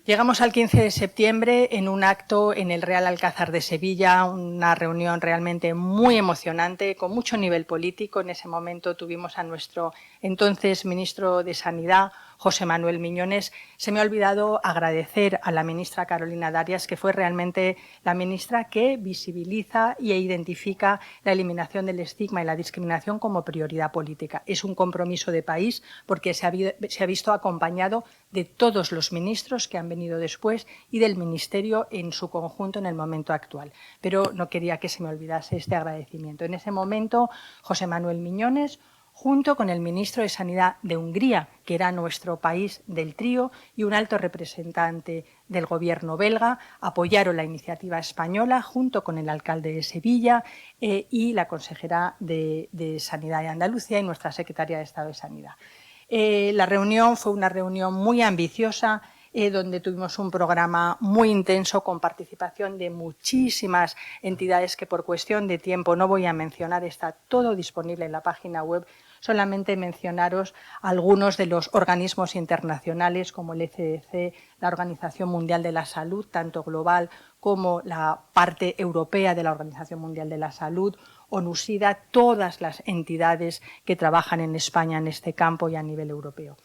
Llegamos al 15 de septiembre en un acto en el Real Alcázar de Sevilla, una reunión realmente muy emocionante, con mucho nivel político. En ese momento tuvimos a nuestro entonces ministro de Sanidad, José Manuel Miñones. Se me ha olvidado agradecer a la ministra Carolina Darias, que fue realmente la ministra que visibiliza e identifica la eliminación del estigma y la discriminación como prioridad política. Es un compromiso de país porque se ha visto acompañado de todos los ministros que han venido después y del Ministerio en su conjunto en el momento actual. Pero no quería que se me olvidase este agradecimiento. En ese momento, José Manuel Miñones, junto con el ministro de Sanidad de Hungría, que era nuestro país del trío, y un alto representante del gobierno belga, apoyaron la iniciativa española junto con el alcalde de Sevilla y la consejera de Sanidad de Andalucía y nuestra secretaria de Estado de Sanidad. La reunión fue una reunión muy ambiciosa, donde tuvimos un programa muy intenso con participación de muchísimas entidades que por cuestión de tiempo no voy a mencionar, está todo disponible en la página web. Solamente mencionaros algunos de los organismos internacionales como el ECDC, la Organización Mundial de la Salud, tanto global como la parte europea de la Organización Mundial de la Salud, ONU-SIDA, todas las entidades que trabajan en España en este campo y a nivel europeo.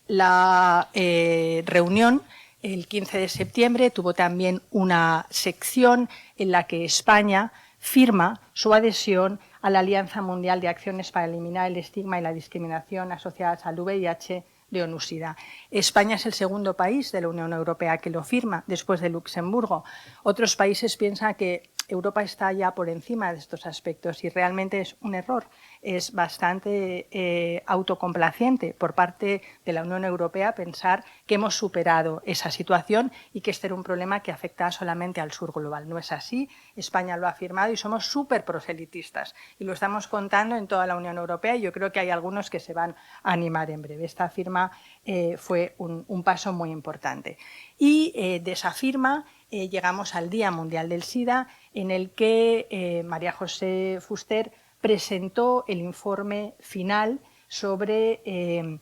La reunión el 15 de septiembre tuvo también una sección en la que España firma su adhesión a la Alianza Mundial de Acciones para Eliminar el Estigma y la Discriminación Asociadas al VIH de ONU-SIDA. España es el segundo país de la Unión Europea que lo firma, después de Luxemburgo. Otros países piensan que Europa está ya por encima de estos aspectos y realmente es un error. Es bastante autocomplaciente por parte de la Unión Europea pensar que hemos superado esa situación y que este era un problema que afecta solamente al sur global. No es así. España lo ha firmado y somos súper proselitistas y lo estamos contando en toda la Unión Europea y yo creo que hay algunos que se van a animar en breve. Esta firma fue un paso muy importante. Y de esa firma llegamos al Día Mundial del SIDA, en el que María José Fuster presentó el informe final sobre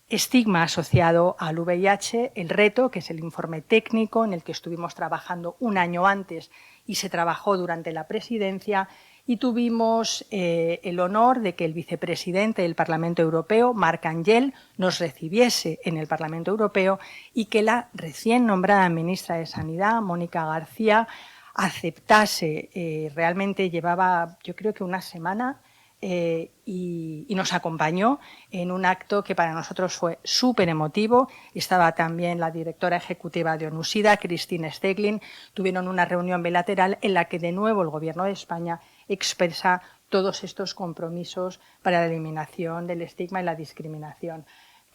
estigma asociado al VIH, el reto, que es el informe técnico en el que estuvimos trabajando un año antes y se trabajó durante la presidencia, y tuvimos el honor de que el vicepresidente del Parlamento Europeo, Marc Angel, nos recibiese en el Parlamento Europeo y que la recién nombrada ministra de Sanidad, Mónica García, aceptase. Realmente llevaba, yo creo que una semana, y nos acompañó en un acto que para nosotros fue súper emotivo. Estaba también la directora ejecutiva de ONU-SIDA, Christine Steglin. Tuvieron una reunión bilateral en la que de nuevo el Gobierno de España expresa todos estos compromisos para la eliminación del estigma y la discriminación.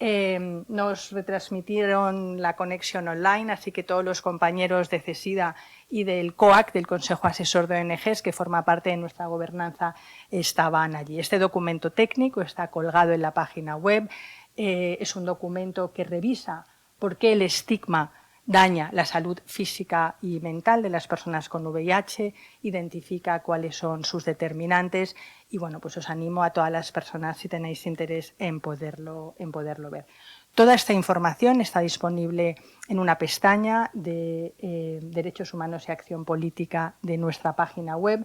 Nos retransmitieron la conexión online, así que todos los compañeros de CESIDA y del COAC, del Consejo Asesor de ONGs, que forma parte de nuestra gobernanza, estaban allí. Este documento técnico está colgado en la página web. Es un documento que revisa por qué el estigma daña la salud física y mental de las personas con VIH, identifica cuáles son sus determinantes y, bueno, pues os animo a todas las personas, si tenéis interés, en poderlo ver. Toda esta información está disponible en una pestaña de Derechos Humanos y Acción Política de nuestra página web.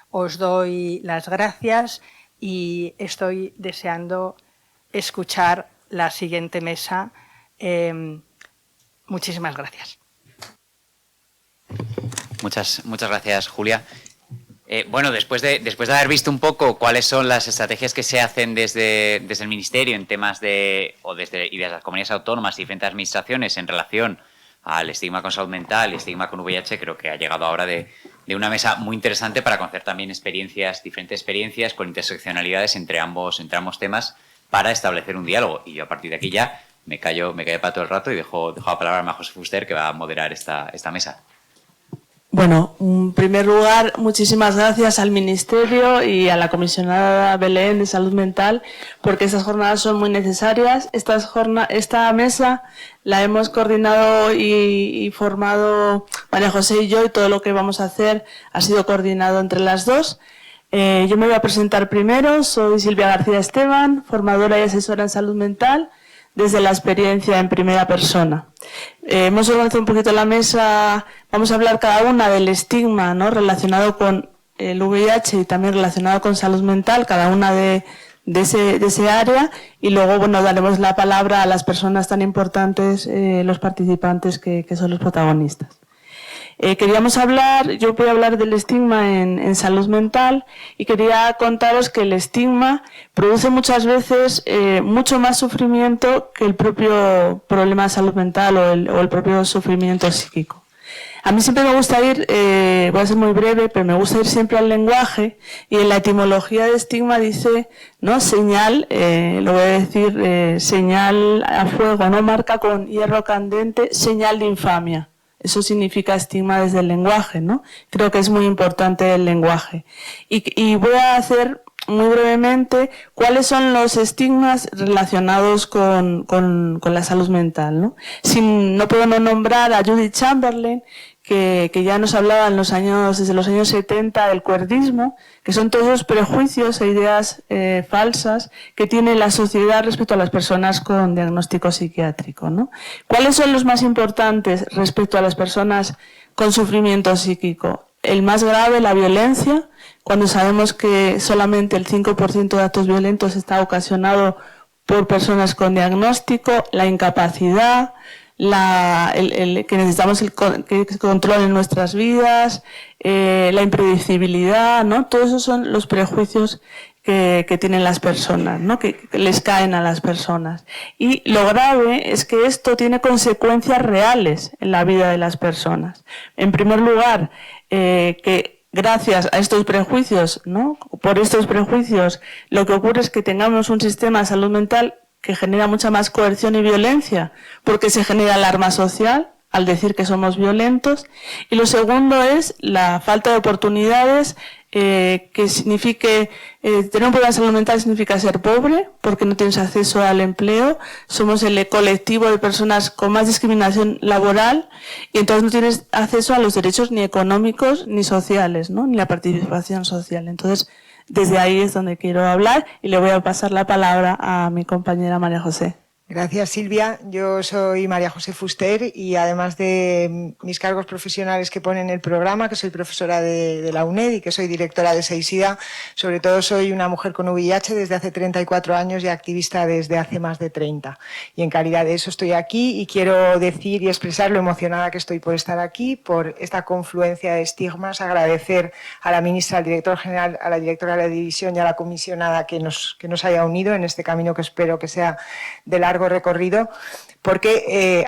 Os doy las gracias y estoy deseando escuchar la siguiente mesa. Muchísimas gracias. Muchas gracias, Julia. Bueno, después de haber visto un poco cuáles son las estrategias que se hacen desde el Ministerio en temas y desde las comunidades autónomas y diferentes administraciones en relación al estigma con salud mental y estigma con VIH, creo que ha llegado ahora de una mesa muy interesante para conocer también diferentes experiencias con interseccionalidades entre ambos temas para establecer un diálogo. Y yo a partir de aquí ya me callo para todo el rato y dejo la palabra a María José Fuster, que va a moderar esta mesa. Bueno, en primer lugar, muchísimas gracias al Ministerio y a la comisionada Belén de Salud Mental, porque estas jornadas son muy necesarias. Esta mesa la hemos coordinado y formado María José y yo, y todo lo que vamos a hacer ha sido coordinado entre las dos. Yo me voy a presentar primero. Soy Silvia García Esteban, formadora y asesora en salud mental, desde la experiencia en primera persona. Hemos organizado un poquito la mesa, vamos a hablar cada una del estigma, ¿no?, relacionado con el VIH y también relacionado con salud mental, cada una de ese área, y luego, bueno, daremos la palabra a las personas tan importantes, los participantes que son los protagonistas. Yo voy a hablar del estigma en salud mental, y quería contaros que el estigma produce muchas veces mucho más sufrimiento que el propio problema de salud mental o el propio sufrimiento psíquico. A mí siempre me gusta voy a ser muy breve, pero me gusta ir siempre al lenguaje, y en la etimología de estigma dice, ¿no?, señal, lo voy a decir, señal a fuego, ¿no?, marca con hierro candente, señal de infamia. Eso significa estigma desde el lenguaje, ¿no? Creo que es muy importante el lenguaje. Y voy a hacer muy brevemente cuáles son los estigmas relacionados con la salud mental, ¿no? No puedo no nombrar a Judith Chamberlain, que ya nos hablaba desde los años 70 del cuerdismo, que son todos los prejuicios e ideas falsas que tiene la sociedad respecto a las personas con diagnóstico psiquiátrico, ¿no? ¿Cuáles son los más importantes respecto a las personas con sufrimiento psíquico? El más grave, la violencia, cuando sabemos que solamente el 5% de actos violentos está ocasionado por personas con diagnóstico, la incapacidad, que necesitamos que controlen nuestras vidas, la impredecibilidad, ¿no? Todos esos son los prejuicios que tienen las personas, ¿no?, que les caen a las personas. Y lo grave es que esto tiene consecuencias reales en la vida de las personas. En primer lugar, que gracias a estos prejuicios, ¿no?, por estos prejuicios, lo que ocurre es que tengamos un sistema de salud mental que genera mucha más coerción y violencia, porque se genera alarma social al decir que somos violentos. Y lo segundo es la falta de oportunidades, que signifique tener un problema de salud mental significa ser pobre, porque no tienes acceso al empleo. Somos el colectivo de personas con más discriminación laboral, y entonces no tienes acceso a los derechos ni económicos ni sociales, ¿no?, ni la participación social. Entonces, desde ahí es donde quiero hablar, y le voy a pasar la palabra a mi compañera María José. Gracias, Silvia. Yo soy María José Fuster, y además de mis cargos profesionales que pone en el programa, que soy profesora de la UNED y que soy directora de SEISIDA, sobre todo soy una mujer con VIH desde hace 34 años y activista desde hace más de 30. Y en calidad de eso estoy aquí, y quiero decir y expresar lo emocionada que estoy por estar aquí, por esta confluencia de estigmas, agradecer a la ministra, al director general, a la directora de la división y a la comisionada que nos haya unido en este camino, que espero que sea de largo recorrido, porque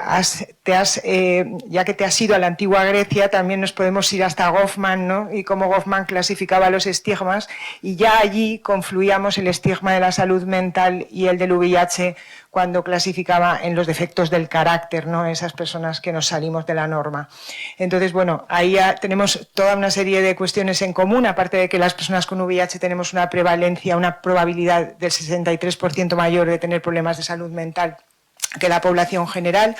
ya que te has ido a la antigua Grecia, también nos podemos ir hasta Goffman, ¿no?, y cómo Goffman clasificaba los estigmas, y ya allí confluíamos el estigma de la salud mental y el del VIH cuando clasificaba en los defectos del carácter, ¿no?, esas personas que nos salimos de la norma. Entonces, bueno, ahí ya tenemos toda una serie de cuestiones en común, aparte de que las personas con VIH tenemos una prevalencia, una probabilidad del 63% mayor de tener problemas de salud mental que la población general.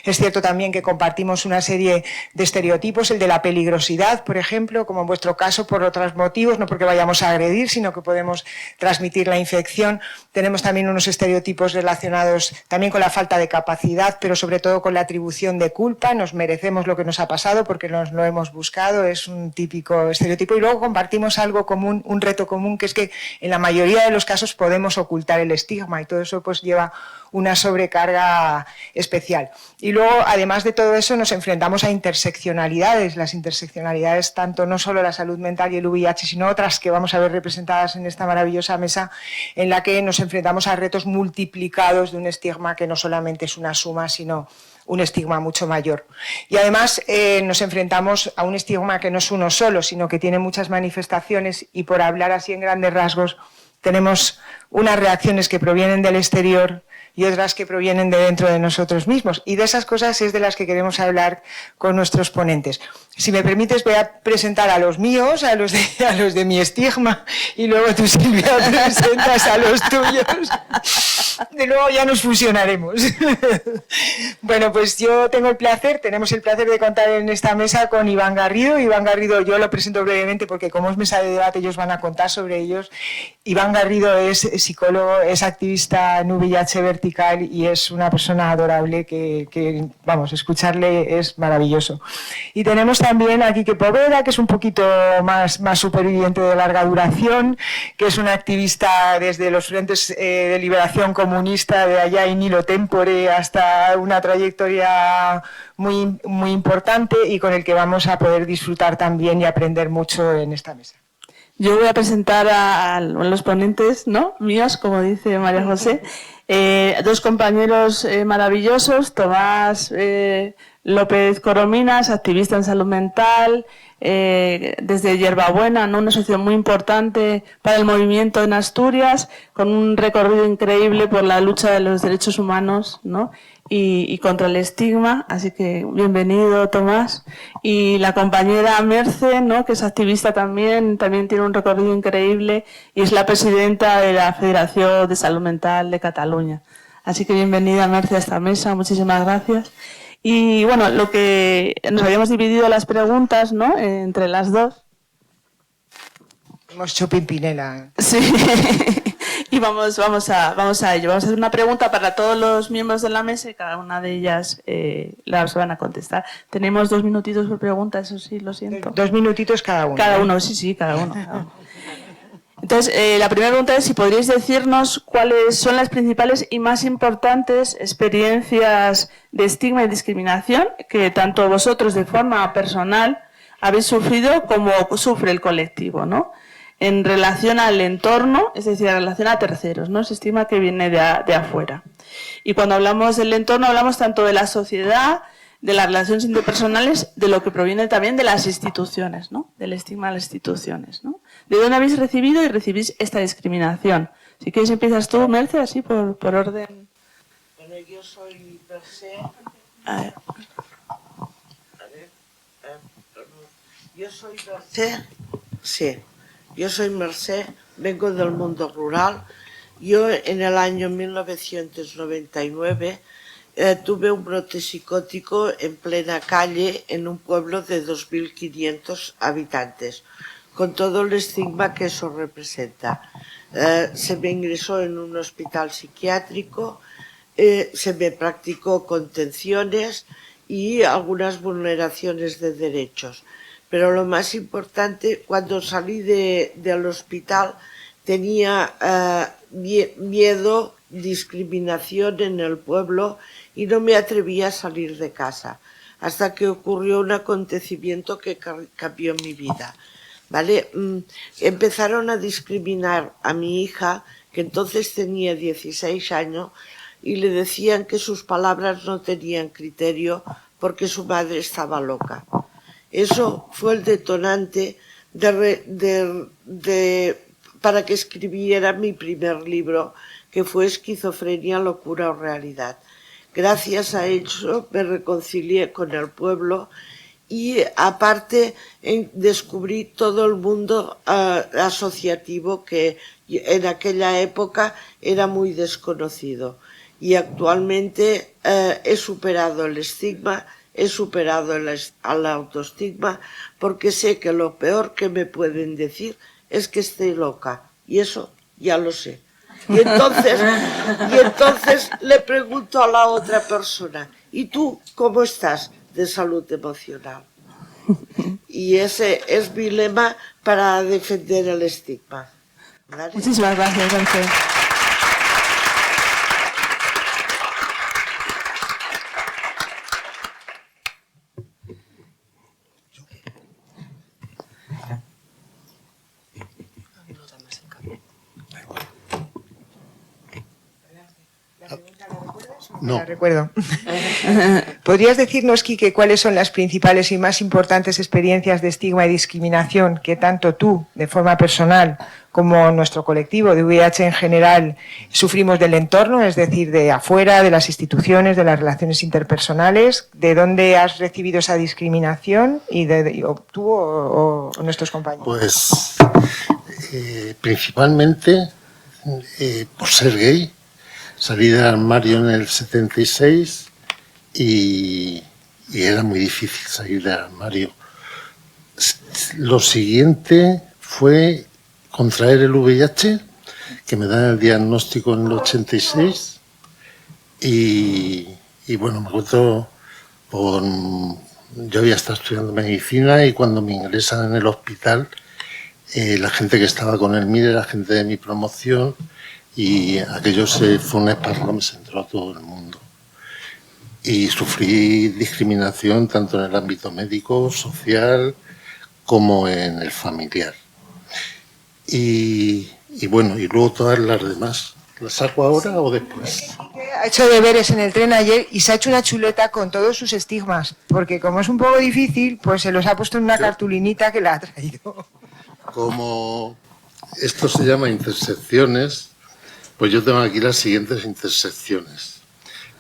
Es cierto también que compartimos una serie de estereotipos, el de la peligrosidad, por ejemplo, como en vuestro caso, por otros motivos, no porque vayamos a agredir, sino que podemos transmitir la infección. Tenemos también unos estereotipos relacionados también con la falta de capacidad, pero sobre todo con la atribución de culpa. Nos merecemos lo que nos ha pasado porque nos lo hemos buscado, es un típico estereotipo. Y luego compartimos algo común, un reto común, que es que en la mayoría de los casos podemos ocultar el estigma, y todo eso pues lleva una sobrecarga especial. Y luego, además de todo eso, nos enfrentamos a interseccionalidades. Las interseccionalidades, tanto no solo la salud mental y el VIH, sino otras que vamos a ver representadas en esta maravillosa mesa, en la que nos enfrentamos a retos multiplicados de un estigma que no solamente es una suma, sino un estigma mucho mayor. Y además nos enfrentamos a un estigma que no es uno solo, sino que tiene muchas manifestaciones, y por hablar así en grandes rasgos, tenemos unas reacciones que provienen del exterior y otras que provienen de dentro de nosotros mismos. Y de esas cosas es de las que queremos hablar con nuestros ponentes. Si me permites, voy a presentar a los míos, a los de mi estigma, y luego tú, Silvia, presentas a los tuyos. De luego ya nos fusionaremos. Bueno, pues tenemos el placer de contar en esta mesa con Iván Garrido. Iván Garrido, yo lo presento brevemente porque como es mesa de debate ellos van a contar sobre ellos. Iván Garrido es psicólogo, es activista en VIH vertical y es una persona adorable que vamos, escucharle es maravilloso. Y tenemos también a Quique Poveda, que es un poquito más superviviente de larga duración, que es una activista desde los frentes de liberación comunista de allá in nihilo tempore hasta una trayectoria muy, muy importante y con el que vamos a poder disfrutar también y aprender mucho en esta mesa. Yo voy a presentar a los ponentes, ¿no?, míos, como dice María José, dos compañeros maravillosos, Tomás López Corominas, activista en salud mental, desde Hierbabuena, ¿no?, una asociación muy importante para el movimiento en Asturias, con un recorrido increíble por la lucha de los derechos humanos, ¿no?, y contra el estigma, así que bienvenido, Tomás. Y la compañera Merce, ¿no?, que es activista también tiene un recorrido increíble y es la presidenta de la Federación de Salud Mental de Cataluña. Así que bienvenida, Merce, a esta mesa, muchísimas gracias. Y bueno, lo que nos habíamos dividido las preguntas, ¿no?, entre las dos. Hemos hecho Pimpinela. Sí. Y vamos a ello. Vamos a hacer una pregunta para todos los miembros de la mesa y cada una de ellas las van a contestar. Tenemos 2 minutitos por pregunta, eso sí, lo siento. 2 minutitos cada uno. Cada uno, sí, cada uno. Entonces, la primera pregunta es si podríais decirnos cuáles son las principales y más importantes experiencias de estigma y discriminación que tanto vosotros de forma personal habéis sufrido como sufre el colectivo, ¿no?, en relación al entorno, es decir, en relación a terceros, ¿no?, ese estigma que viene de afuera. Y cuando hablamos del entorno, hablamos tanto de la sociedad, de las relaciones interpersonales, de lo que proviene también de las instituciones, ¿no?, del estigma a las instituciones, ¿no? ¿De dónde habéis recibido y recibís esta discriminación? Si quieres empiezas tú, Merce, así por orden. Bueno, yo soy Mercé. Yo soy Mercé. Sí. Yo soy Mercé, vengo del mundo rural. Yo en el año 1999 tuve un brote psicótico en plena calle en un pueblo de 2.500 habitantes, con todo el estigma que eso representa. Se me ingresó en un hospital psiquiátrico, se me practicó contenciones y algunas vulneraciones de derechos. Pero lo más importante, cuando salí del hospital tenía miedo, discriminación en el pueblo y no me atrevía a salir de casa, hasta que ocurrió un acontecimiento que cambió mi vida, ¿vale? Empezaron a discriminar a mi hija, que entonces tenía 16 años, y le decían que sus palabras no tenían criterio porque su madre estaba loca. Eso fue el detonante para que escribiera mi primer libro, que fue Esquizofrenia, locura o realidad. Gracias a eso me reconcilié con el pueblo y aparte descubrí todo el mundo asociativo que en aquella época era muy desconocido. Y actualmente he superado el estigma, he superado al autoestigma, porque sé que lo peor que me pueden decir es que estoy loca, y eso ya lo sé. Y entonces le pregunto a la otra persona, ¿y tú cómo estás de salud emocional? Y ese es mi lema para defender el estigma. ¿Vale? Muchísimas gracias, Mercé. No. La recuerdo. ¿Podrías decirnos, Quique, cuáles son las principales y más importantes experiencias de estigma y discriminación que tanto tú, de forma personal, como nuestro colectivo de VIH en general, sufrimos del entorno, es decir, de afuera, de las instituciones, de las relaciones interpersonales? ¿De dónde has recibido esa discriminación y tú o nuestros compañeros? Pues principalmente por ser gay. Salí del armario en el 76 y era muy difícil salir del armario. Lo siguiente fue contraer el VIH, que me dan el diagnóstico en el 86 y bueno, me acuerdo, yo había estado estudiando medicina y cuando me ingresan en el hospital, la gente que estaba con el MIR era gente de mi promoción y aquello fue un esparrón, se entró a todo el mundo. Y sufrí discriminación tanto en el ámbito médico, social, como en el familiar. Y bueno, y luego todas las demás. ¿Las saco ahora o después? Ha hecho deberes en el tren ayer y se ha hecho una chuleta con todos sus estigmas, porque como es un poco difícil, pues se los ha puesto en una cartulinita que la ha traído. Como esto se llama intersecciones, pues yo tengo aquí las siguientes intersecciones.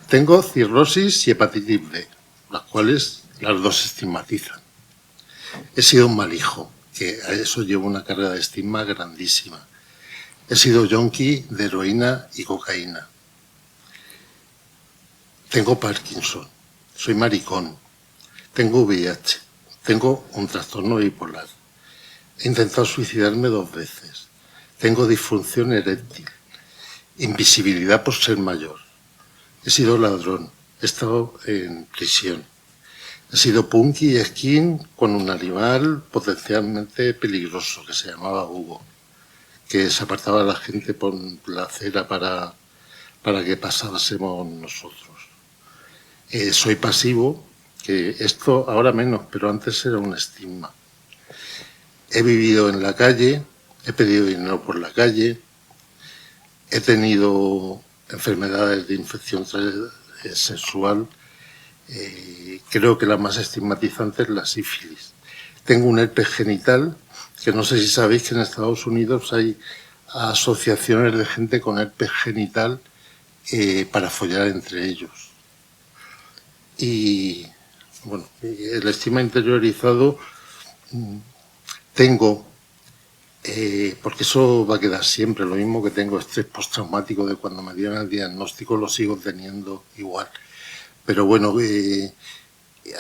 Tengo cirrosis y hepatitis B, las cuales las dos estigmatizan. He sido un mal hijo, que a eso llevo una carga de estigma grandísima. He sido yonki de heroína y cocaína. Tengo Parkinson, soy maricón, tengo VIH, tengo un trastorno bipolar. He intentado suicidarme 2 veces. Tengo disfunción eréctil. Invisibilidad por ser mayor. He sido ladrón. He estado en prisión. He sido punky y skin con un animal potencialmente peligroso que se llamaba Hugo, que se apartaba a la gente por la acera para que pasásemos nosotros. Soy pasivo, que esto ahora menos, pero antes era un estigma. He vivido en la calle, he pedido dinero por la calle, he tenido enfermedades de infección sexual, creo que la más estigmatizante es la sífilis. Tengo un herpes genital, que no sé si sabéis que en Estados Unidos hay asociaciones de gente con herpes genital para follar entre ellos. Y bueno, el estigma interiorizado tengo, porque eso va a quedar siempre, lo mismo que tengo estrés postraumático de cuando me dieron el diagnóstico, lo sigo teniendo igual. Pero bueno,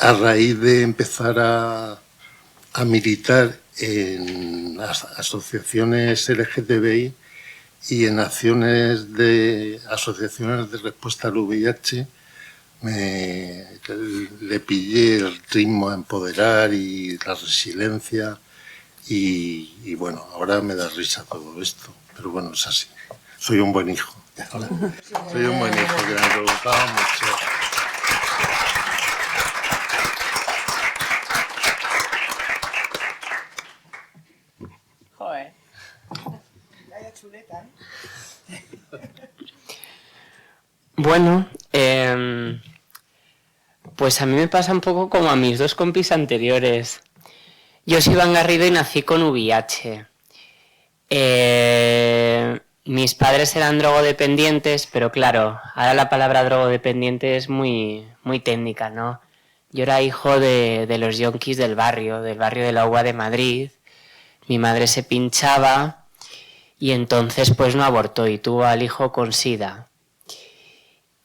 a raíz de empezar a militar en asociaciones LGTBI y en asociaciones de respuesta al VIH, le pillé el ritmo a empoderar y la resiliencia y bueno, ahora me da risa todo esto, pero bueno, es así. Soy un buen hijo. Soy un buen hijo, que me han preguntado mucho. Joder. Bueno, pues a mí me pasa un poco como a mis 2 compis anteriores. Yo soy Iván Garrido y nací con VIH. Mis padres eran drogodependientes, pero claro, ahora la palabra drogodependiente es muy técnica, ¿no? Yo era hijo de los yonkis del barrio de la UA de Madrid. Mi madre se pinchaba y entonces pues no abortó y tuvo al hijo con SIDA.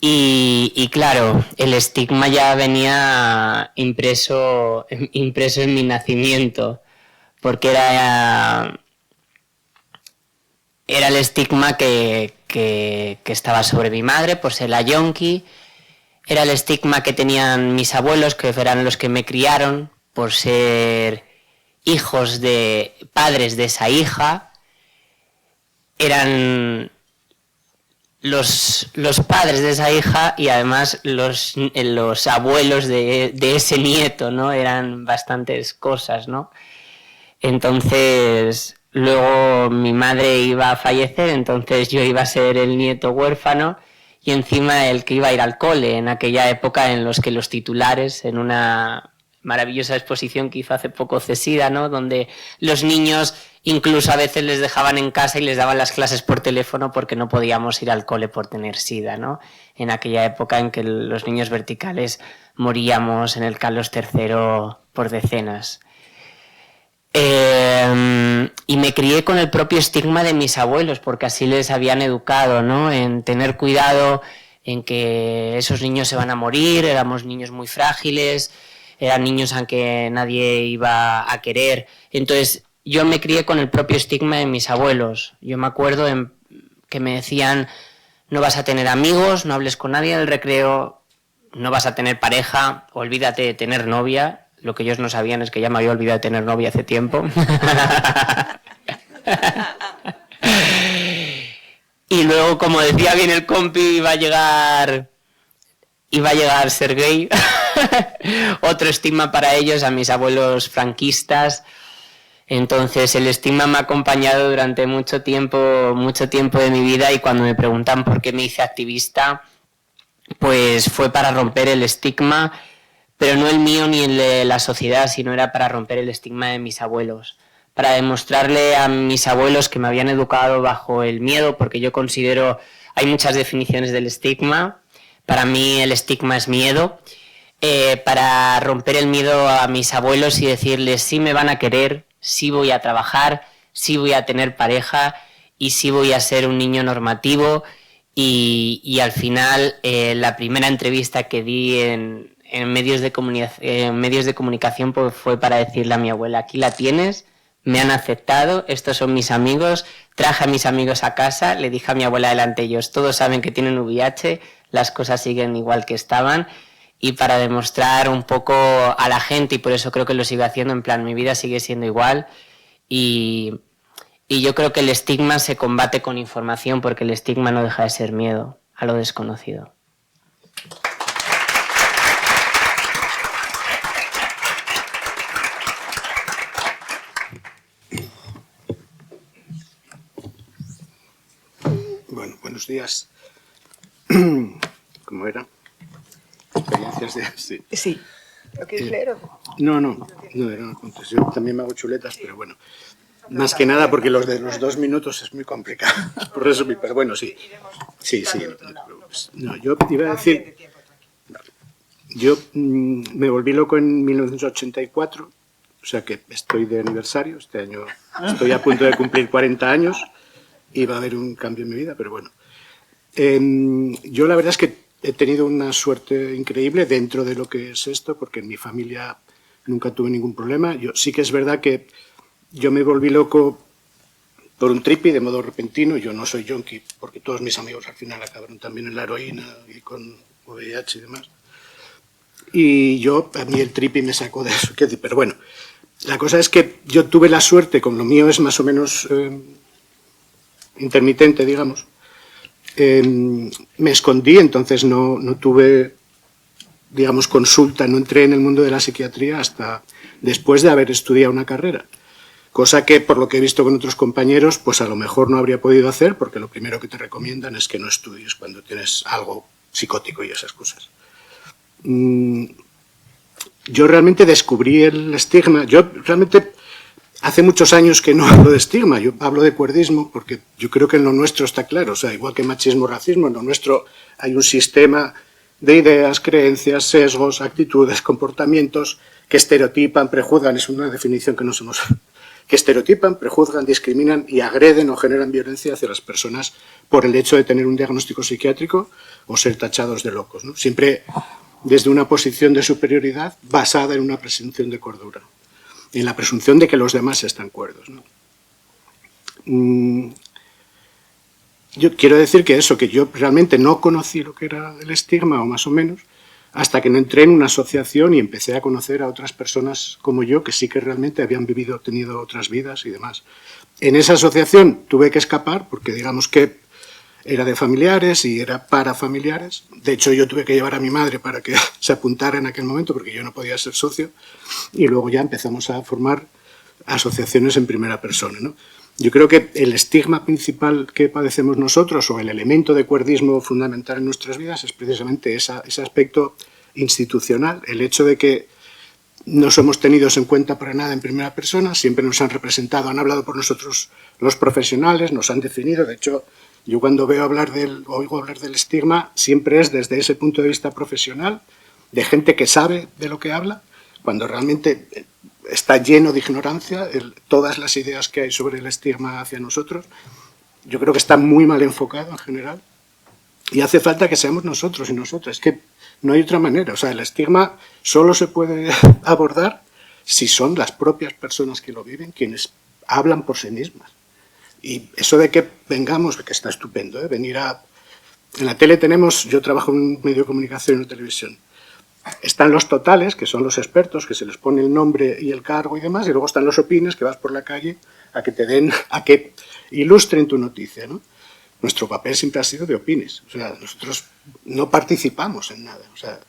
Y claro, el estigma ya venía impreso en mi nacimiento, porque era el estigma que estaba sobre mi madre por ser la yonki, era el estigma que tenían mis abuelos, que eran los que me criaron, por ser hijos de padres de esa hija, eran los padres de esa hija y además los abuelos de ese nieto, ¿no? Eran bastantes cosas, ¿no? Entonces, luego mi madre iba a fallecer, entonces yo iba a ser el nieto huérfano y encima el que iba a ir al cole, en aquella época en los que los titulares, en una maravillosa exposición que hizo hace poco CESIDA, ¿no?, donde los niños incluso a veces les dejaban en casa y les daban las clases por teléfono porque no podíamos ir al cole por tener SIDA, ¿no?, en aquella época en que los niños verticales moríamos en el Carlos III por decenas. Y me crié con el propio estigma de mis abuelos, porque así les habían educado, ¿no?, en tener cuidado, en que esos niños se van a morir, éramos niños muy frágiles, eran niños a que nadie iba a querer. Entonces yo me crié con el propio estigma de mis abuelos. Yo me acuerdo que me decían: no vas a tener amigos, no hables con nadie en el recreo, no vas a tener pareja, olvídate de tener novia. Lo que ellos no sabían es que ya me había olvidado de tener novia hace tiempo. Y luego, como decía bien el compi, iba a llegar Sergei. Otro estigma para ellos, a mis abuelos franquistas. Entonces el estigma me ha acompañado durante mucho tiempo de mi vida, y cuando me preguntan por qué me hice activista, pues fue para romper el estigma, pero no el mío ni el de la sociedad, sino era para romper el estigma de mis abuelos, para demostrarle a mis abuelos que me habían educado bajo el miedo, porque yo considero, hay muchas definiciones del estigma, para mí el estigma es miedo, para romper el miedo a mis abuelos y decirles: sí me van a querer, sí voy a trabajar, sí voy a tener pareja y sí voy a ser un niño normativo. Y al final la primera entrevista que di en medios de comunicación pues fue para decirle a mi abuela: aquí la tienes, me han aceptado, estos son mis amigos, traje a mis amigos a casa, le dije a mi abuela delante de ellos: todos saben que tienen VIH, las cosas siguen igual que estaban. Y para demostrar un poco a la gente, y por eso creo que lo sigo haciendo, en plan, mi vida sigue siendo igual, y yo creo que el estigma se combate con información, porque el estigma no deja de ser miedo a lo desconocido. Bueno, buenos días. ¿Cómo era? Experiencias de... Sí. Sí. ¿Lo quieres leer o no? No era una contestación. Yo también me hago chuletas, pero bueno. Más que nada porque los de los 2 minutos es muy complicado. Por eso, pero bueno, sí. Sí. No, yo iba a decir... Yo me volví loco en 1984, o sea que estoy de aniversario. Este año estoy a punto de cumplir 40 años y va a haber un cambio en mi vida, pero bueno. Yo la verdad es que he tenido una suerte increíble dentro de lo que es esto, porque en mi familia nunca tuve ningún problema. Yo sí que es verdad que yo me volví loco por un tripi de modo repentino. Yo no soy yonki, porque todos mis amigos al final acabaron también en la heroína y con VIH y demás. Y a mí el tripi me sacó de eso. Pero bueno, la cosa es que yo tuve la suerte, como lo mío es más o menos intermitente, digamos, me escondí, entonces no tuve, digamos, consulta, no entré en el mundo de la psiquiatría hasta después de haber estudiado una carrera, cosa que, por lo que he visto con otros compañeros, pues a lo mejor no habría podido hacer, porque lo primero que te recomiendan es que no estudies cuando tienes algo psicótico y esas cosas. Yo realmente descubrí el estigma. Yo realmente hace muchos años que no hablo de estigma, yo hablo de cuerdismo, porque yo creo que en lo nuestro está claro, o sea, igual que machismo, racismo, en lo nuestro hay un sistema de ideas, creencias, sesgos, actitudes, comportamientos que estereotipan, prejuzgan, es una definición que nos hemos... que estereotipan, prejuzgan, discriminan y agreden o generan violencia hacia las personas por el hecho de tener un diagnóstico psiquiátrico o ser tachados de locos, ¿no? Siempre desde una posición de superioridad basada en una presunción de cordura, en la presunción de que los demás están cuerdos, ¿no? Yo quiero decir que yo realmente no conocí lo que era el estigma, o más o menos, hasta que no entré en una asociación y empecé a conocer a otras personas como yo, que sí que realmente habían tenido otras vidas y demás. En esa asociación tuve que escapar, porque digamos que era de familiares y era para familiares. De hecho, yo tuve que llevar a mi madre para que se apuntara en aquel momento, porque yo no podía ser socio, y luego ya empezamos a formar asociaciones en primera persona, ¿no? Yo creo que el estigma principal que padecemos nosotros, o el elemento de cuerdismo fundamental en nuestras vidas, es precisamente ese aspecto institucional, el hecho de que no somos tenidos en cuenta para nada en primera persona, siempre nos han representado, han hablado por nosotros los profesionales, nos han definido. De hecho, yo cuando oigo hablar del estigma, siempre es desde ese punto de vista profesional, de gente que sabe de lo que habla, cuando realmente está lleno de ignorancia, todas las ideas que hay sobre el estigma hacia nosotros. Yo creo que está muy mal enfocado en general y hace falta que seamos nosotros y nosotras. Es que no hay otra manera. O sea, el estigma solo se puede abordar si son las propias personas que lo viven quienes hablan por sí mismas. Y eso de que vengamos, que está estupendo, venir a... En la tele tenemos, yo trabajo en un medio de comunicación y en televisión, están los totales, que son los expertos, que se les pone el nombre y el cargo y demás, y luego están los opines, que vas por la calle a que ilustren tu noticia, ¿no? Nuestro papel siempre ha sido de opines, o sea, nosotros no participamos en nada, o sea,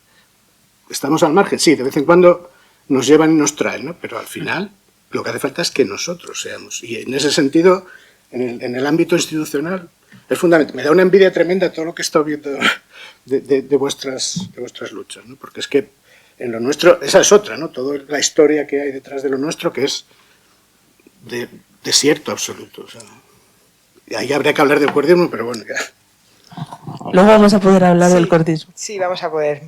estamos al margen, sí, de vez en cuando nos llevan y nos traen, ¿no? Pero al final lo que hace falta es que nosotros seamos, y en ese sentido, en el ámbito institucional, es fundamental. Me da una envidia tremenda todo lo que he estado viendo de vuestras luchas, ¿no? Porque es que en lo nuestro, esa es otra, ¿no? Toda la historia que hay detrás de lo nuestro, que es de desierto absoluto. O sea, y ahí habría que hablar del cuerdismo, pero bueno, ya. Luego vamos a poder hablar del cuerdismo. Sí, vamos a poder.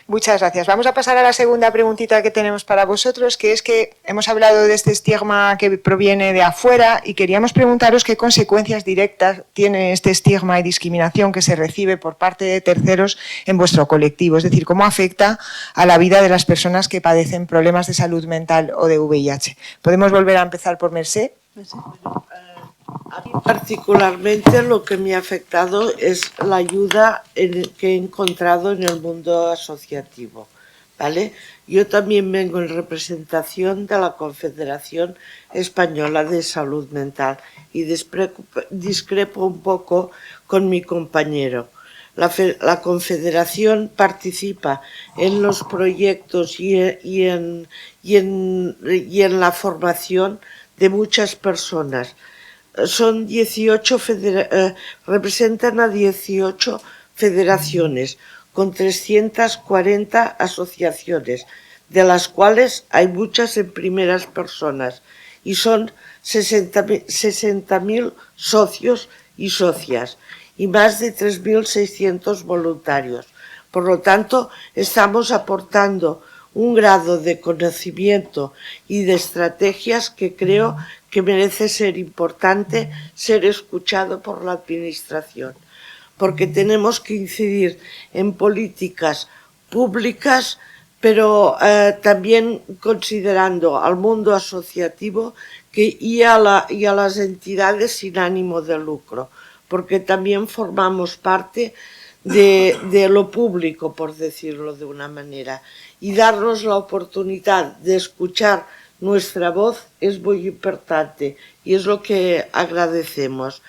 Muchas gracias. Vamos a pasar a la segunda preguntita que tenemos para vosotros, que es que hemos hablado de este estigma que proviene de afuera y queríamos preguntaros qué consecuencias directas tiene este estigma y discriminación que se recibe por parte de terceros en vuestro colectivo, es decir, cómo afecta a la vida de las personas que padecen problemas de salud mental o de VIH. ¿Podemos volver a empezar por Mercé? A mí particularmente lo que me ha afectado es la ayuda que he encontrado en el mundo asociativo, ¿vale? Yo también vengo en representación de la Confederación Española de Salud Mental y discrepo un poco con mi compañero. La Confederación participa en los proyectos y en la formación de muchas personas. Son 18 representan a 18 federaciones con 340 asociaciones, de las cuales hay muchas en primeras personas, y son 60.000 socios y socias y más de 3.600 voluntarios. Por lo tanto, estamos aportando un grado de conocimiento y de estrategias que creo que merece ser importante ser escuchado por la Administración, porque tenemos que incidir en políticas públicas, pero también considerando al mundo asociativo y a las entidades sin ánimo de lucro, porque también formamos parte de lo público, por decirlo de una manera, y darnos la oportunidad de escuchar nuestra voz es muy importante y es lo que agradecemos.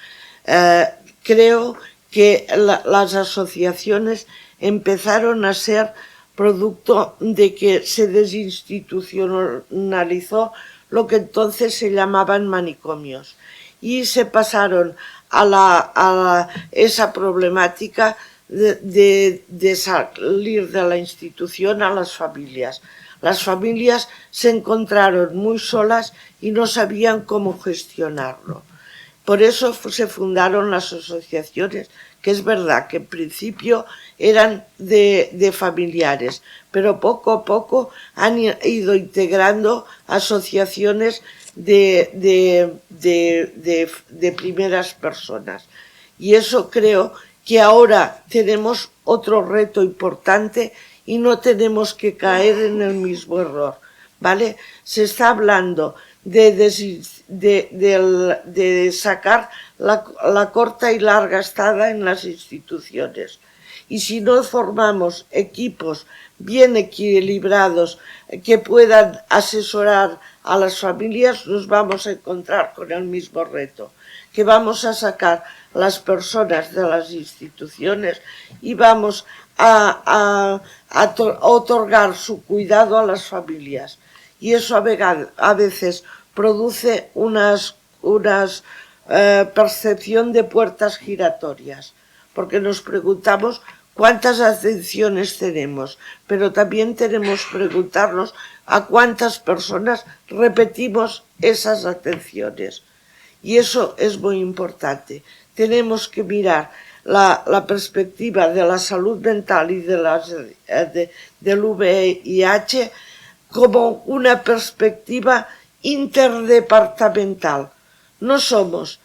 Creo que las asociaciones empezaron a ser producto de que se desinstitucionalizó lo que entonces se llamaban manicomios y se pasaron a esa problemática de salir de la institución a las familias. Las familias se encontraron muy solas y no sabían cómo gestionarlo. Por eso se fundaron las asociaciones, que es verdad que en principio eran de familiares, pero poco a poco han ido integrando asociaciones de primeras personas. Y eso creo que ahora tenemos otro reto importante y no tenemos que caer en el mismo error, ¿vale? Se está hablando de sacar la corta y larga estada en las instituciones. Y si no formamos equipos bien equilibrados que puedan asesorar a las familias, nos vamos a encontrar con el mismo reto, que vamos a sacar las personas de las instituciones y vamos a otorgar su cuidado a las familias. Y eso a veces produce unas percepción de puertas giratorias, porque nos preguntamos cuántas atenciones tenemos, pero también tenemos que preguntarnos a cuántas personas repetimos esas atenciones. Y eso es muy importante. Tenemos que mirar la perspectiva de la salud mental y del VIH como una perspectiva interdepartamental. No somos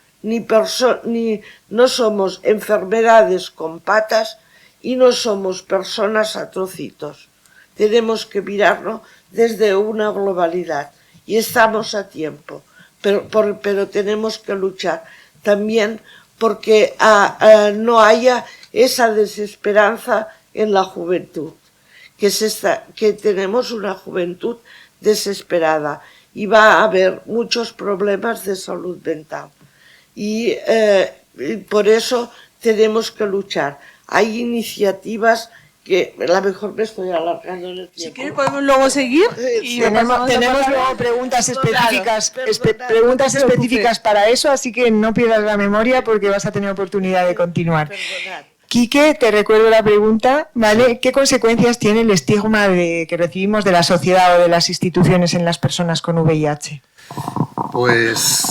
no somos enfermedades con patas y no somos personas a trocitos. Tenemos que mirarlo desde una globalidad y estamos a tiempo, pero tenemos que luchar también porque no haya esa desesperanza en la juventud, que tenemos una juventud desesperada y va a haber muchos problemas de salud mental. Y por eso tenemos que luchar. Hay iniciativas que a lo mejor me estoy alargando en el tiempo. Si quieres podemos luego seguir y tenemos luego preguntas específicas para eso, así que no pierdas la memoria porque vas a tener oportunidad de continuar. Perdonad. Quique, te recuerdo la pregunta, ¿vale? ¿Qué consecuencias tiene el estigma que recibimos de la sociedad o de las instituciones en las personas con VIH? Pues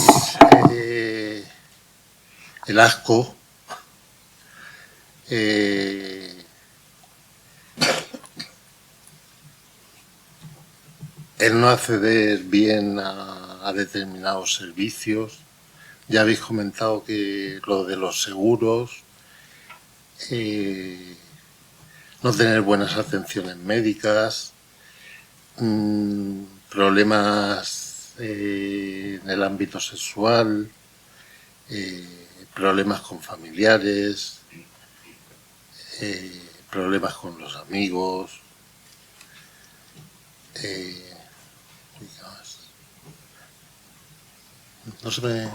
el asco, el no acceder bien a determinados servicios. Ya habéis comentado que lo de los seguros, no tener buenas atenciones médicas, problemas en el ámbito sexual, problemas con familiares, problemas con los amigos, no se me...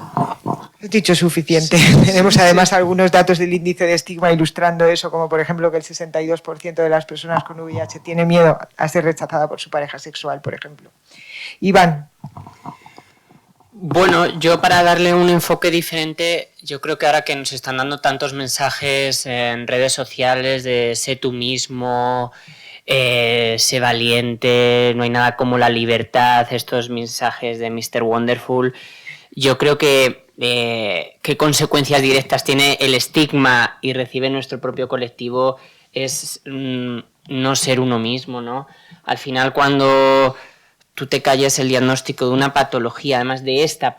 He dicho suficiente. Tenemos además algunos datos del índice de estigma ilustrando eso, como por ejemplo que el 62% de las personas con VIH tiene miedo a ser rechazada por su pareja sexual, por ejemplo. Iván. Bueno, yo para darle un enfoque diferente, yo creo que ahora que nos están dando tantos mensajes en redes sociales de sé tú mismo, sé valiente, no hay nada como la libertad, estos mensajes de Mr. Wonderful, yo creo que qué consecuencias directas tiene el estigma y recibe nuestro propio colectivo es no ser uno mismo, ¿no? Al final, cuando tú te callas el diagnóstico de una patología, además de esta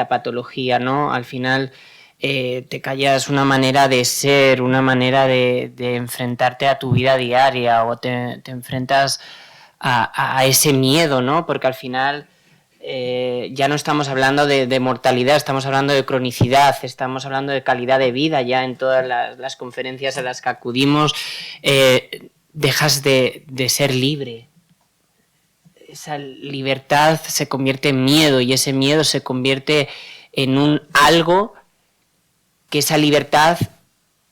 patología, ¿no? Al final te callas una manera de ser, una manera de enfrentarte a tu vida diaria o te enfrentas a ese miedo, ¿no? Porque al final ya no estamos hablando de mortalidad, estamos hablando de cronicidad, estamos hablando de calidad de vida. Ya en todas las conferencias a las que acudimos dejas de ser libre. Esa libertad se convierte en miedo y ese miedo se convierte en algo que esa libertad,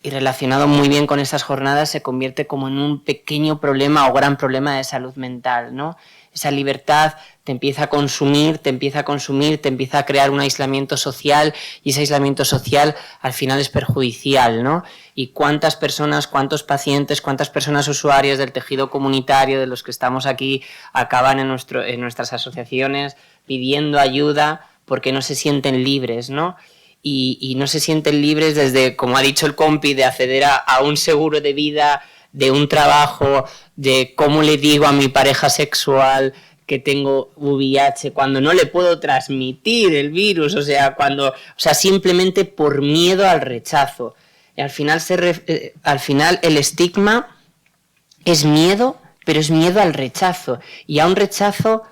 y relacionado muy bien con estas jornadas, se convierte como en un pequeño problema o gran problema de salud mental, ¿no? Esa libertad te empieza a consumir, te empieza a crear un aislamiento social y ese aislamiento social al final es perjudicial, ¿no? Y cuántas personas, cuántos pacientes, cuántas personas usuarias del tejido comunitario de los que estamos aquí acaban en nuestras asociaciones pidiendo ayuda porque no se sienten libres, ¿no? Y no se sienten libres desde, como ha dicho el compi, de acceder a un seguro de vida, de un trabajo, de cómo le digo a mi pareja sexual que tengo VIH cuando no le puedo transmitir el virus, o sea, simplemente por miedo al rechazo. Y al final el estigma es miedo, pero es miedo al rechazo, y a un rechazo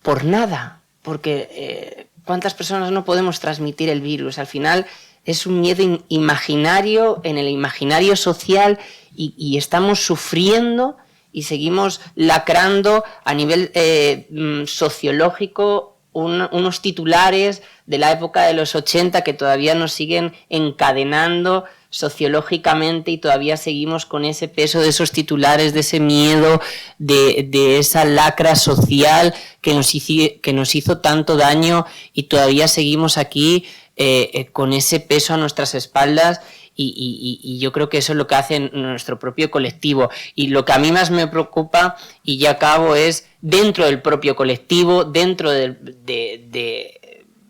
por nada, porque ¿cuántas personas no podemos transmitir el virus? Al final es un miedo imaginario, en el imaginario social, y estamos sufriendo y seguimos lacrando a nivel sociológico unos titulares de la época de los 80 que todavía nos siguen encadenando sociológicamente y todavía seguimos con ese peso de esos titulares, de ese miedo, de esa lacra social que nos hizo tanto daño, y todavía seguimos aquí con ese peso a nuestras espaldas. Y yo creo que eso es lo que hace nuestro propio colectivo. Y lo que a mí más me preocupa, y ya acabo, es dentro del propio colectivo, dentro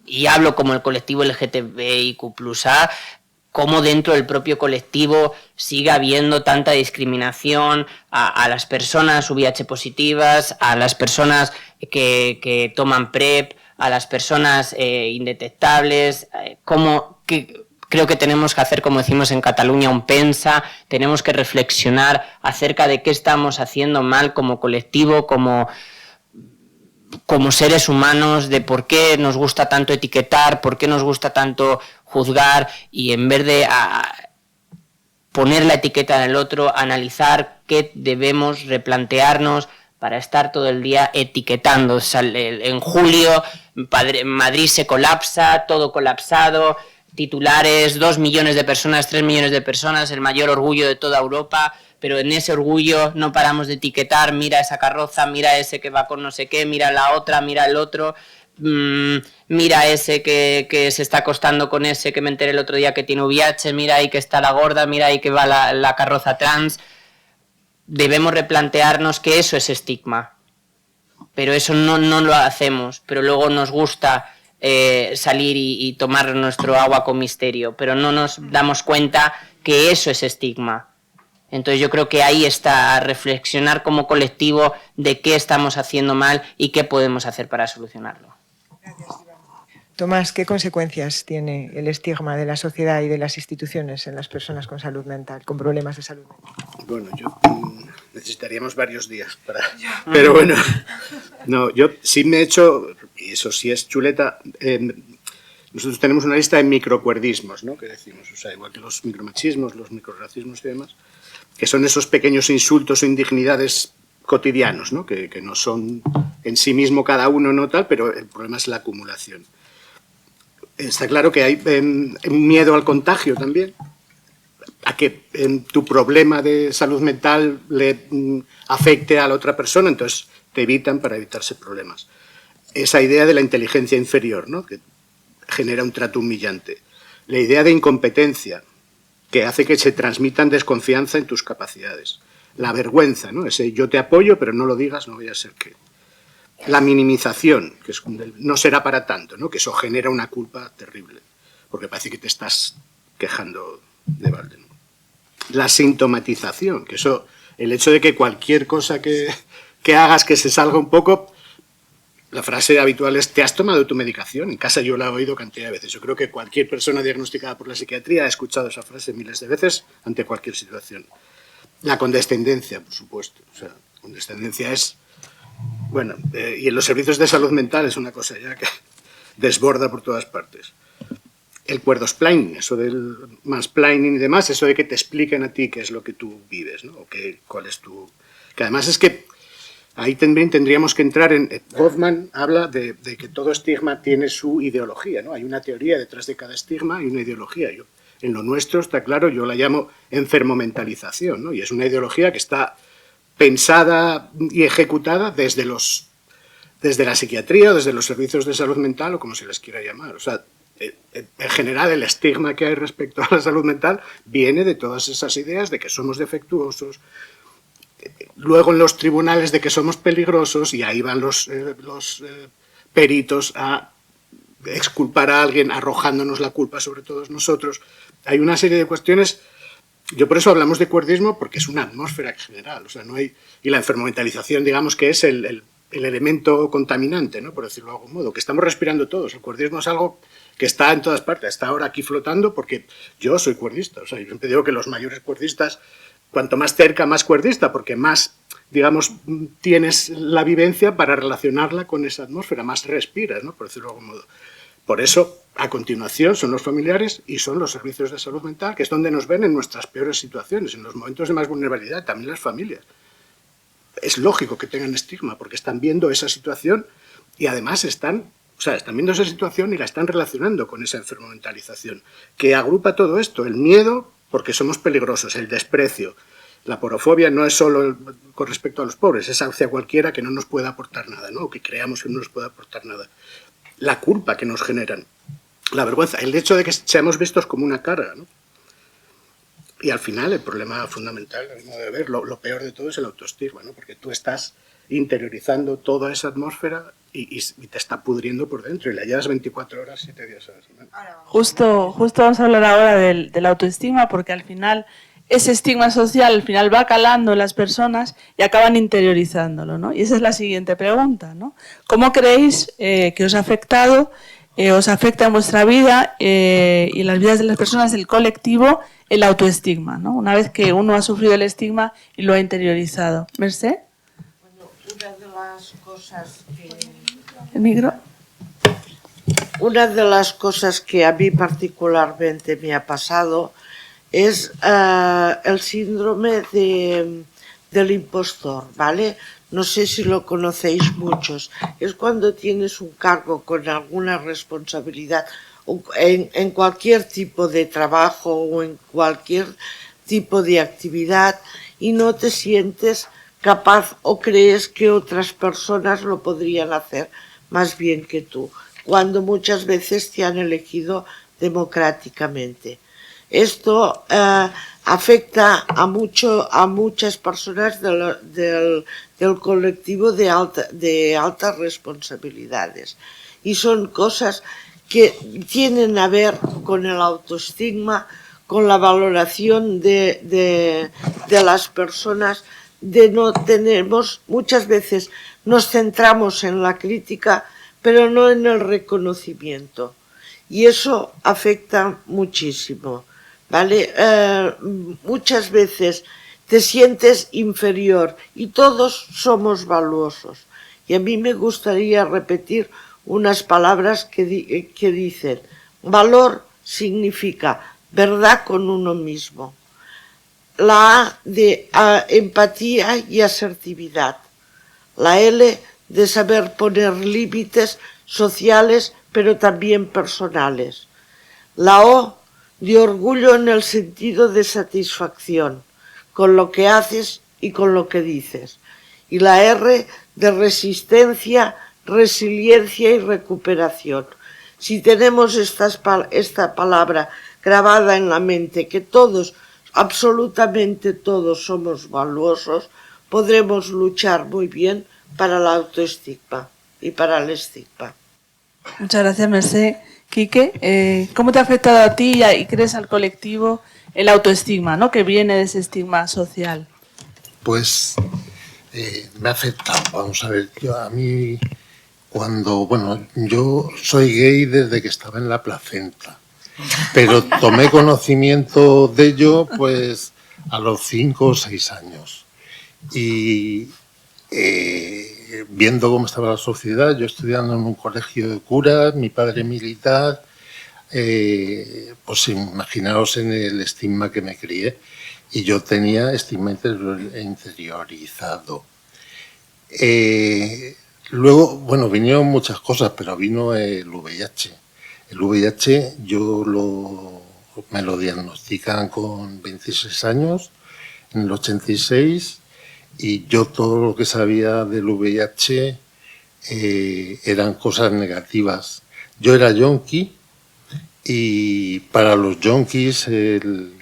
y hablo como el colectivo LGTBIQ+A, cómo dentro del propio colectivo sigue habiendo tanta discriminación a las personas VIH positivas, a las personas que toman PrEP, a las personas indetectables, creo que tenemos que hacer, como decimos en Cataluña, un pensa, tenemos que reflexionar acerca de qué estamos haciendo mal como colectivo, como seres humanos, de por qué nos gusta tanto etiquetar, por qué nos gusta tanto juzgar, y en vez de poner la etiqueta en el otro, analizar qué debemos replantearnos para estar todo el día etiquetando. En julio Madrid se colapsa, todo colapsado, titulares, 2 millones de personas, 3 millones de personas, el mayor orgullo de toda Europa, pero en ese orgullo no paramos de etiquetar, mira esa carroza, mira ese que va con no sé qué, mira la otra, mira el otro, mira ese que se está acostando con ese que me enteré el otro día que tiene VIH, mira ahí que está la gorda, mira ahí que va la carroza trans. Debemos replantearnos que eso es estigma, pero eso no lo hacemos, pero luego nos gusta salir y tomar nuestro agua con misterio, pero no nos damos cuenta que eso es estigma. Entonces yo creo que ahí está, a reflexionar como colectivo de qué estamos haciendo mal y qué podemos hacer para solucionarlo. Tomás, ¿qué consecuencias tiene el estigma de la sociedad y de las instituciones en las personas con salud mental, con problemas de salud mental? Bueno, necesitaríamos varios días para... Pero bueno, no, yo sí me he hecho, y eso sí es chuleta, nosotros tenemos una lista de microcuerdismos, ¿no?, que decimos, o sea, igual que los micromachismos, los microracismos y demás, que son esos pequeños insultos o indignidades cotidianos, ¿no?, que no son en sí mismo cada uno, no tal, pero el problema es la acumulación. Está claro que hay un miedo al contagio también, a que tu problema de salud mental le afecte a la otra persona, entonces te evitan para evitarse problemas. Esa idea de la inteligencia inferior, ¿no?, que genera un trato humillante. La idea de incompetencia, que hace que se transmitan desconfianza en tus capacidades. La vergüenza, ¿no?, ese yo te apoyo, pero no lo digas, no voy a ser que... La minimización, que es no será para tanto, ¿no?, que eso genera una culpa terrible, porque parece que te estás quejando de balde, ¿no? La sintomatización, que eso, el hecho de que cualquier cosa que hagas que se salga un poco, la frase habitual es, ¿te has tomado tu medicación? En casa yo la he oído cantidad de veces. Yo creo que cualquier persona diagnosticada por la psiquiatría ha escuchado esa frase miles de veces ante cualquier situación. La condescendencia, por supuesto. O sea, condescendencia es... Bueno, y en los servicios de salud mental es una cosa ya que desborda por todas partes. El cuerdosplaining, eso del mansplaining y demás, eso de que te expliquen a ti qué es lo que tú vives, ¿no?, o cuál es tu... Que además es que ahí también tendríamos que entrar en... Goffman habla de que todo estigma tiene su ideología, ¿no? Hay una teoría detrás de cada estigma y una ideología. En lo nuestro, está claro, yo la llamo enfermomentalización, ¿no?, y es una ideología que está pensada y ejecutada desde la psiquiatría o desde los servicios de salud mental o como se les quiera llamar. O sea, en general el estigma que hay respecto a la salud mental viene de todas esas ideas de que somos defectuosos, luego en los tribunales de que somos peligrosos, y ahí van los peritos a exculpar a alguien arrojándonos la culpa sobre todos nosotros. Hay una serie de cuestiones. Yo por eso hablamos de cuerdismo, porque es una atmósfera general, o sea, no hay... Y la enfermomentalización, digamos que es el elemento contaminante, ¿no?, por decirlo de algún modo, que estamos respirando todos. El cuerdismo es algo que está en todas partes, está ahora aquí flotando porque yo soy cuerdista. O sea, yo siempre digo que los mayores cuerdistas, cuanto más cerca, más cuerdista, porque más, digamos, tienes la vivencia para relacionarla con esa atmósfera, más respiras, ¿no?, por decirlo de algún modo. Por eso, a continuación, son los familiares y son los servicios de salud mental, que es donde nos ven en nuestras peores situaciones, en los momentos de más vulnerabilidad, también las familias. Es lógico que tengan estigma, porque están viendo esa situación y además están O sea, están viendo esa situación y la están relacionando con esa enfermomentalización, que agrupa todo esto, el miedo porque somos peligrosos, el desprecio. La porofobia no es solo con respecto a los pobres, es hacia cualquiera que no nos pueda aportar nada, ¿no? O que creamos que no nos puede aportar nada. La culpa que nos generan, la vergüenza, el hecho de que seamos vistos como una carga, ¿no? Y al final el problema fundamental, a mi modo de ver, lo peor de todo es el autoestigma, ¿no? Porque tú estás interiorizando toda esa atmósfera y te está pudriendo por dentro y la llevas 24 horas, 7 días a la semana. Justo vamos a hablar ahora del autoestigma, porque al final ese estigma social al final va calando en las personas y acaban interiorizándolo, ¿no? Y esa es la siguiente pregunta, ¿no? ¿Cómo creéis que os ha afectado, os afecta en vuestra vida y en las vidas de las personas del colectivo el autoestigma, ¿no? Una vez que uno ha sufrido el estigma y lo ha interiorizado. ¿Mercé? Bueno, una de las cosas que... ¿El micro? Una de las cosas que a mí particularmente me ha pasado es el síndrome del impostor, ¿vale? No sé si lo conocéis muchos. Es cuando tienes un cargo con alguna responsabilidad en cualquier tipo de trabajo o en cualquier tipo de actividad y no te sientes capaz o crees que otras personas lo podrían hacer más bien que tú, cuando muchas veces te han elegido democráticamente. Esto afecta a muchas personas del colectivo de altas responsabilidades y son cosas que tienen a ver con el autoestigma, con la valoración de las personas, muchas veces nos centramos en la crítica, pero no en el reconocimiento. Y eso afecta muchísimo, ¿vale? Muchas veces te sientes inferior y todos somos valiosos. Y a mí me gustaría repetir unas palabras que dicen: valor significa verdad con uno mismo. La A de empatía y asertividad. La L de saber poner límites sociales pero también personales. La O de orgullo en el sentido de satisfacción con lo que haces y con lo que dices. Y la R de resistencia, resiliencia y recuperación. Si tenemos esta palabra grabada en la mente, que todos, absolutamente todos somos valiosos, podremos luchar muy bien para el autoestigma y para el estigma. Muchas gracias, Mercé. Quique, ¿cómo te ha afectado a ti y crees al colectivo el autoestigma, ¿no?, que viene de ese estigma social? Pues me ha afectado. Vamos a ver, a mí yo soy gay desde que estaba en la placenta, pero tomé conocimiento de ello pues a los 5 o 6 años. Y viendo cómo estaba la sociedad, yo estudiando en un colegio de curas, mi padre militar, pues imaginaos en el estigma que me crié, y yo tenía estigma interiorizado. Luego, bueno, vinieron muchas cosas, pero vino el VIH. El VIH me lo diagnostican con 26 años, en el 86, y yo todo lo que sabía del VIH eran cosas negativas. Yo era yonki y para los yonkis el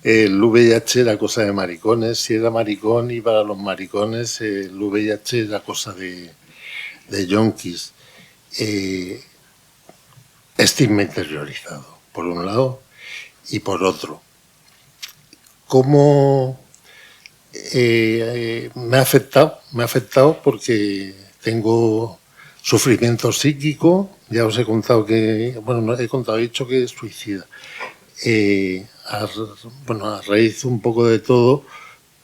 VIH era cosa de maricones, si era maricón, y para los maricones el VIH era cosa de yonkis. Estigma interiorizado, por un lado, y por otro. ¿Cómo me ha afectado porque tengo sufrimiento psíquico? Ya os he contado he dicho que es suicida. A raíz un poco de todo,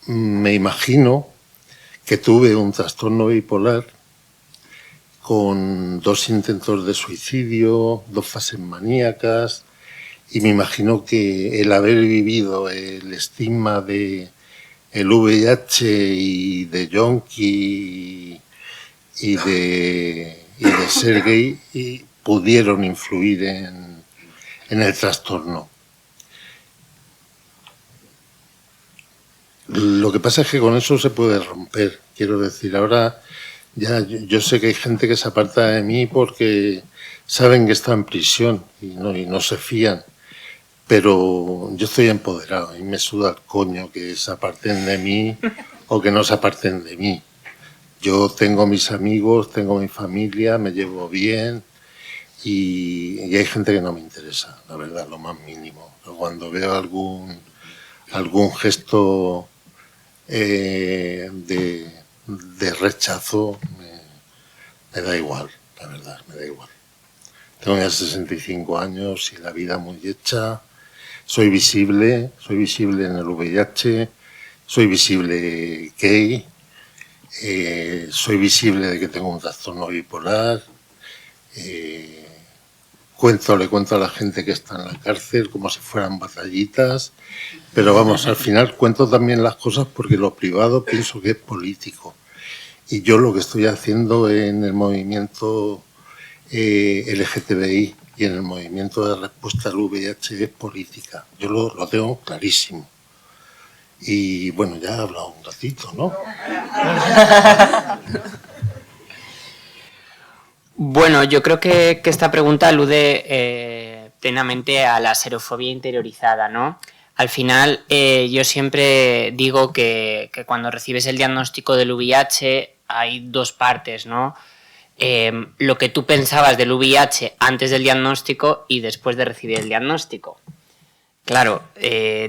me imagino que tuve un trastorno bipolar con 2 intentos de suicidio, 2 fases maníacas, y me imagino que el haber vivido el estigma de el VIH y de yonki y de y de ser gay y pudieron influir en el trastorno. Lo que pasa es que con eso se puede romper. Quiero decir, ahora ya yo sé que hay gente que se aparta de mí porque saben que está en prisión y no se fían. Pero yo estoy empoderado y me suda el coño que se aparten de mí o que no se aparten de mí. Yo tengo mis amigos, tengo mi familia, me llevo bien y hay gente que no me interesa, la verdad, lo más mínimo. Pero cuando veo algún gesto de rechazo, me da igual, la verdad, me da igual. Tengo ya 65 años y la vida muy hecha. Soy visible en el VIH, soy visible gay, soy visible de que tengo un trastorno bipolar, le cuento a la gente que está en la cárcel como si fueran batallitas, pero vamos, al final cuento también las cosas porque lo privado pienso que es político. Y yo lo que estoy haciendo en el movimiento LGTBI y en el movimiento de respuesta al VIH es política. Yo lo tengo clarísimo. Y bueno, ya he hablado un ratito, ¿no? Bueno, yo creo que esta pregunta alude plenamente a la serofobia interiorizada, ¿no? Al final, yo siempre digo que cuando recibes el diagnóstico del VIH hay dos partes, ¿no? Lo que tú pensabas del VIH antes del diagnóstico y después de recibir el diagnóstico. Claro,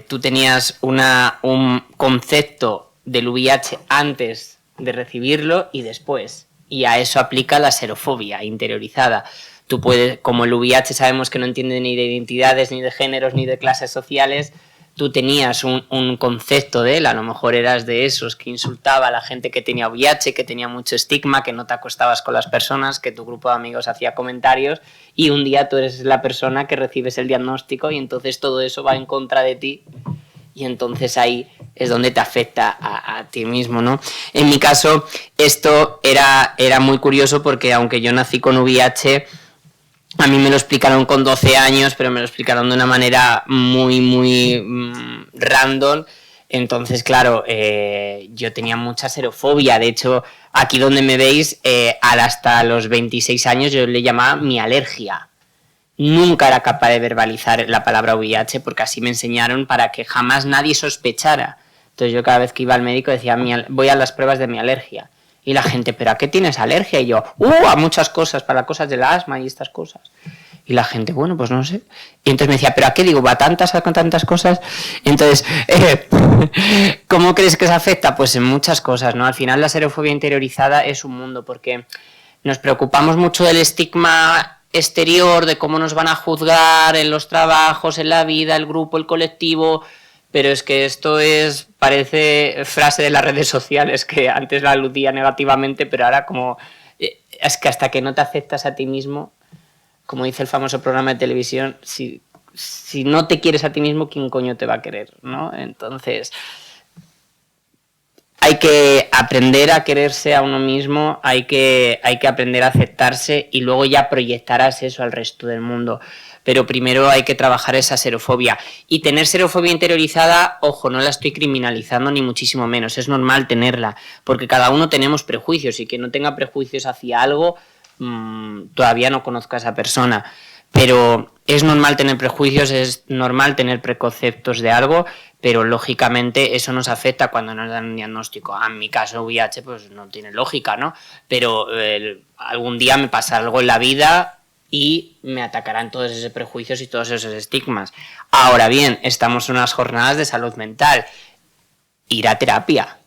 tú tenías un concepto del VIH antes de recibirlo y después, y a eso aplica la serofobia interiorizada. Tú puedes, como el VIH sabemos que no entiende ni de identidades, ni de géneros, ni de clases sociales, tú tenías un concepto de él, a lo mejor eras de esos que insultaba a la gente que tenía VIH, que tenía mucho estigma, que no te acostabas con las personas, que tu grupo de amigos hacía comentarios y un día tú eres la persona que recibes el diagnóstico y entonces todo eso va en contra de ti y entonces ahí es donde te afecta a ti mismo, ¿no? En mi caso esto era muy curioso porque aunque yo nací con VIH, a mí me lo explicaron con 12 años, pero me lo explicaron de una manera muy random. Entonces, claro, yo tenía mucha serofobia. De hecho, aquí donde me veis, hasta los 26 años yo le llamaba mi alergia. Nunca era capaz de verbalizar la palabra VIH porque así me enseñaron para que jamás nadie sospechara. Entonces yo cada vez que iba al médico decía, voy a las pruebas de mi alergia. Y la gente, ¿pero a qué tienes alergia? Y yo, a muchas cosas, para cosas del asma y estas cosas. Y la gente, bueno, pues no sé. Y entonces me decía, ¿pero a qué digo? ¿Va tantas cosas? Entonces, ¿cómo crees que se afecta? Pues en muchas cosas, ¿no? Al final la serofobia interiorizada es un mundo porque nos preocupamos mucho del estigma exterior, de cómo nos van a juzgar en los trabajos, en la vida, el grupo, el colectivo. Pero es que esto parece frase de las redes sociales que antes la aludía negativamente, pero ahora como es que hasta que no te aceptas a ti mismo, como dice el famoso programa de televisión, si no te quieres a ti mismo, ¿quién coño te va a querer? ¿No? Entonces, hay que aprender a quererse a uno mismo, hay que aprender a aceptarse y luego ya proyectarás eso al resto del mundo. Pero primero hay que trabajar esa serofobia. Y tener serofobia interiorizada, ojo, no la estoy criminalizando ni muchísimo menos, es normal tenerla, porque cada uno tenemos prejuicios y quien no tenga prejuicios hacia algo, todavía no conozco a esa persona. Pero es normal tener prejuicios, es normal tener preconceptos de algo, pero lógicamente eso nos afecta cuando nos dan un diagnóstico. En mi caso, VIH, pues no tiene lógica, ¿no? Pero algún día me pasa algo en la vida y me atacarán todos esos prejuicios y todos esos estigmas. Ahora bien, estamos en unas jornadas de salud mental. Ir a terapia.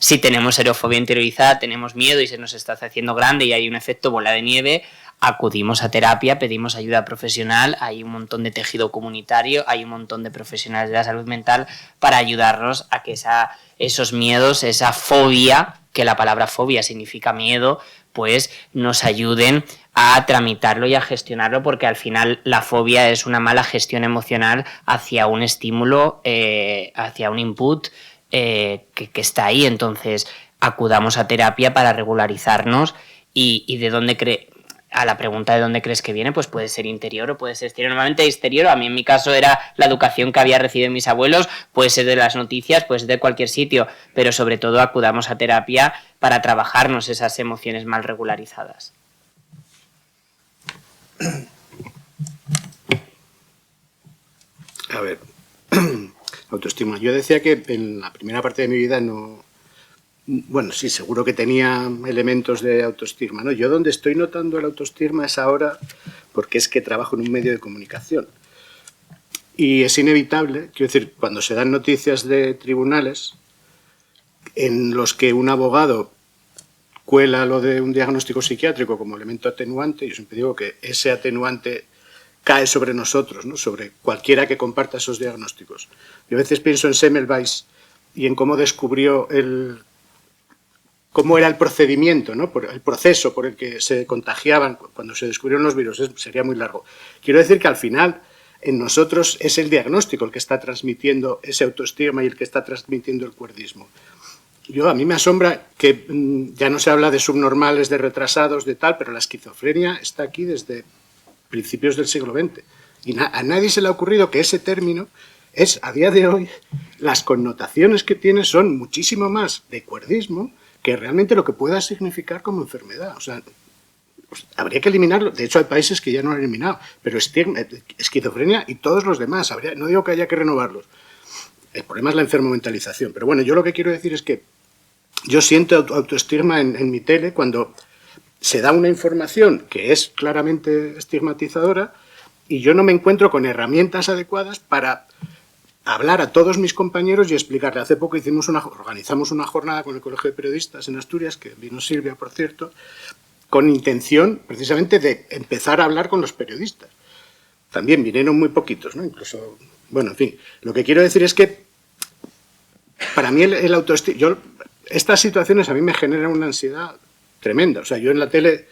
Si tenemos serofobia interiorizada, tenemos miedo y se nos está haciendo grande y hay un efecto bola de nieve, acudimos a terapia, pedimos ayuda profesional, hay un montón de tejido comunitario, hay un montón de profesionales de la salud mental para ayudarnos a que esos miedos, esa fobia, que la palabra fobia significa miedo, pues nos ayuden a tramitarlo y a gestionarlo, porque al final la fobia es una mala gestión emocional hacia un estímulo, hacia un input que está ahí. Entonces acudamos a terapia para regularizarnos y de dónde cree... A la pregunta de dónde crees que viene, pues puede ser interior o puede ser exterior. Normalmente exterior, a mí en mi caso era la educación que había recibido mis abuelos, puede ser de las noticias, puede ser de cualquier sitio, pero sobre todo acudamos a terapia para trabajarnos esas emociones mal regularizadas. A ver, autoestima. Yo decía que en la primera parte de mi vida no... Bueno, sí, seguro que tenía elementos de autoestima, ¿no? Yo donde estoy notando el autoestima es ahora porque es que trabajo en un medio de comunicación. Y es inevitable, quiero decir, cuando se dan noticias de tribunales en los que un abogado cuela lo de un diagnóstico psiquiátrico como elemento atenuante, yo siempre digo que ese atenuante cae sobre nosotros, ¿no? Sobre cualquiera que comparta esos diagnósticos. Yo a veces pienso en Semmelweis y en cómo descubrió cómo era el procedimiento, ¿no? El proceso por el que se contagiaban cuando se descubrieron los virus, sería muy largo. Quiero decir que al final en nosotros es el diagnóstico el que está transmitiendo ese autoestima y el que está transmitiendo el cuerdismo. A mí me asombra que ya no se habla de subnormales, de retrasados, de tal, pero la esquizofrenia está aquí desde principios del siglo XX. Y a nadie se le ha ocurrido que ese término es, a día de hoy, las connotaciones que tiene son muchísimo más de cuerdismo que realmente lo que pueda significar como enfermedad. O sea, habría que eliminarlo. De hecho, hay países que ya no lo han eliminado, pero esquizofrenia y todos los demás. No digo que haya que renovarlos. El problema es la enfermomentalización. Pero bueno, yo lo que quiero decir es que yo siento autoestigma en mi tele cuando se da una información que es claramente estigmatizadora y yo no me encuentro con herramientas adecuadas para hablar a todos mis compañeros y explicarle. Hace poco organizamos una jornada con el Colegio de Periodistas en Asturias, que vino Silvia, por cierto, con intención precisamente de empezar a hablar con los periodistas. También vinieron muy poquitos, ¿no? Incluso, bueno, en fin. Lo que quiero decir es que para mí el autoestima... Estas situaciones a mí me generan una ansiedad tremenda. O sea, yo en la tele,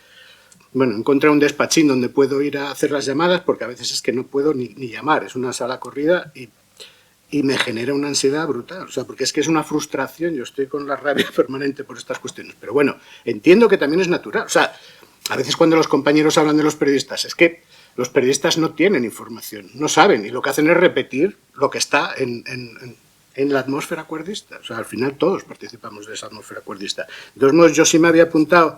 bueno, encontré un despachín donde puedo ir a hacer las llamadas porque a veces es que no puedo ni llamar. Es una sala corrida y me genera una ansiedad brutal, o sea, porque es que es una frustración, yo estoy con la rabia permanente por estas cuestiones, pero bueno, entiendo que también es natural, o sea, a veces cuando los compañeros hablan de los periodistas, es que los periodistas no tienen información, no saben, y lo que hacen es repetir lo que está en la atmósfera cuerdista, o sea, al final todos participamos de esa atmósfera cuerdista. De todos modos, yo sí me había apuntado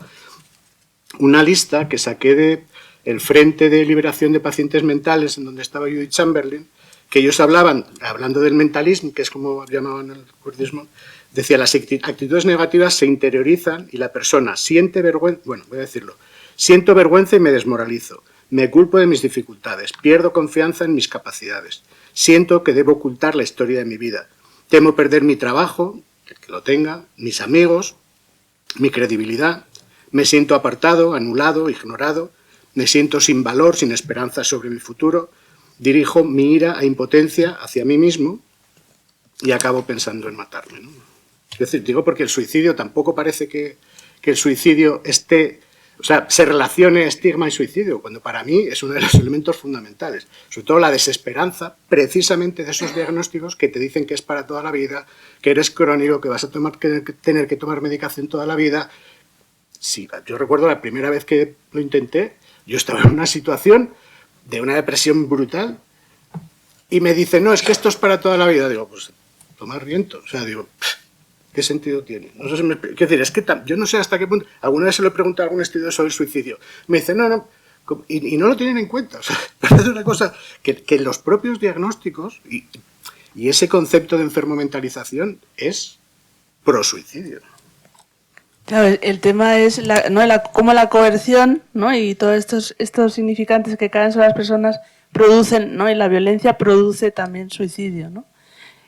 una lista que saqué de el Frente de Liberación de Pacientes Mentales, en donde estaba Judith Chamberlain, que ellos hablando del mentalismo, que es como llamaban el cuerdismo, decía, las actitudes negativas se interiorizan y la persona siente vergüenza, bueno, voy a decirlo, siento vergüenza y me desmoralizo, me culpo de mis dificultades, pierdo confianza en mis capacidades, siento que debo ocultar la historia de mi vida, temo perder mi trabajo, el que lo tenga, mis amigos, mi credibilidad, me siento apartado, anulado, ignorado, me siento sin valor, sin esperanza sobre mi futuro, dirijo mi ira e impotencia hacia mí mismo y acabo pensando en matarme, ¿no? Es decir, digo porque el suicidio tampoco parece que el suicidio se relacione estigma y suicidio, cuando para mí es uno de los elementos fundamentales. Sobre todo la desesperanza, precisamente de esos diagnósticos que te dicen que es para toda la vida, que eres crónico, que vas a tener que tomar medicación toda la vida. Sí, yo recuerdo la primera vez que lo intenté, yo estaba en una situación de una depresión brutal y me dice, no, es que esto es para toda la vida. Digo, pues tomar viento. O sea, digo, ¿qué sentido tiene? No sé si me... Quiero decir, es que yo no sé hasta qué punto... Alguna vez se lo he preguntado a algún estudio sobre el suicidio. Me dice, no, y no lo tienen en cuenta. O sea, parece una cosa que los propios diagnósticos y ese concepto de enfermomentalización es pro-suicidio. Claro, el tema es cómo la coerción, ¿no? Y todos estos significantes que caen sobre las personas producen, ¿no? Y la violencia produce también suicidio, ¿no?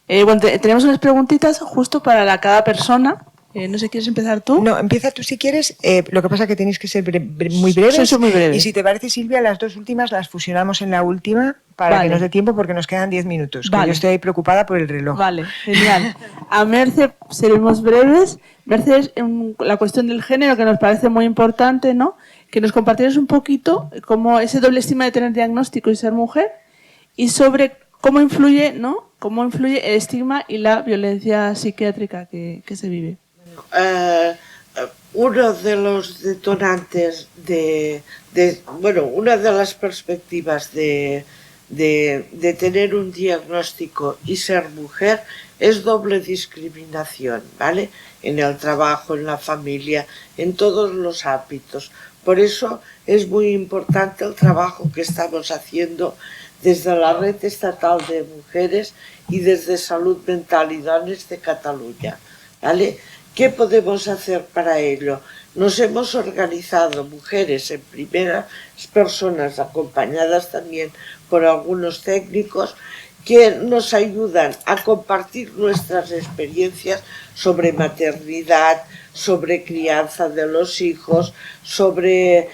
Bueno, tenemos unas preguntitas justo para cada persona. No sé, ¿quieres empezar tú? No, empieza tú si quieres. Lo que pasa es que tenéis que ser muy breves. Soy muy breve. Y si te parece, Silvia, las dos últimas las fusionamos en la última para que nos dé tiempo porque nos quedan 10 minutos. Vale. Que yo estoy ahí preocupada por el reloj. Vale, genial. A Merce seremos breves. Merce, es la cuestión del género que nos parece muy importante, ¿no? Que nos compartieras un poquito cómo ese doble estigma de tener diagnóstico y ser mujer y sobre cómo influye, ¿no? Cómo influye el estigma y la violencia psiquiátrica que se vive. uno de los detonantes una de las perspectivas de tener un diagnóstico y ser mujer es doble discriminación, ¿vale? En el trabajo, en la familia, en todos los ámbitos. Por eso es muy importante el trabajo que estamos haciendo desde la Red Estatal de Mujeres y desde Salud Mental y Dones de Cataluña, ¿vale? ¿Qué podemos hacer para ello? Nos hemos organizado mujeres en primeras personas, acompañadas también por algunos técnicos, que nos ayudan a compartir nuestras experiencias sobre maternidad, sobre crianza de los hijos, sobre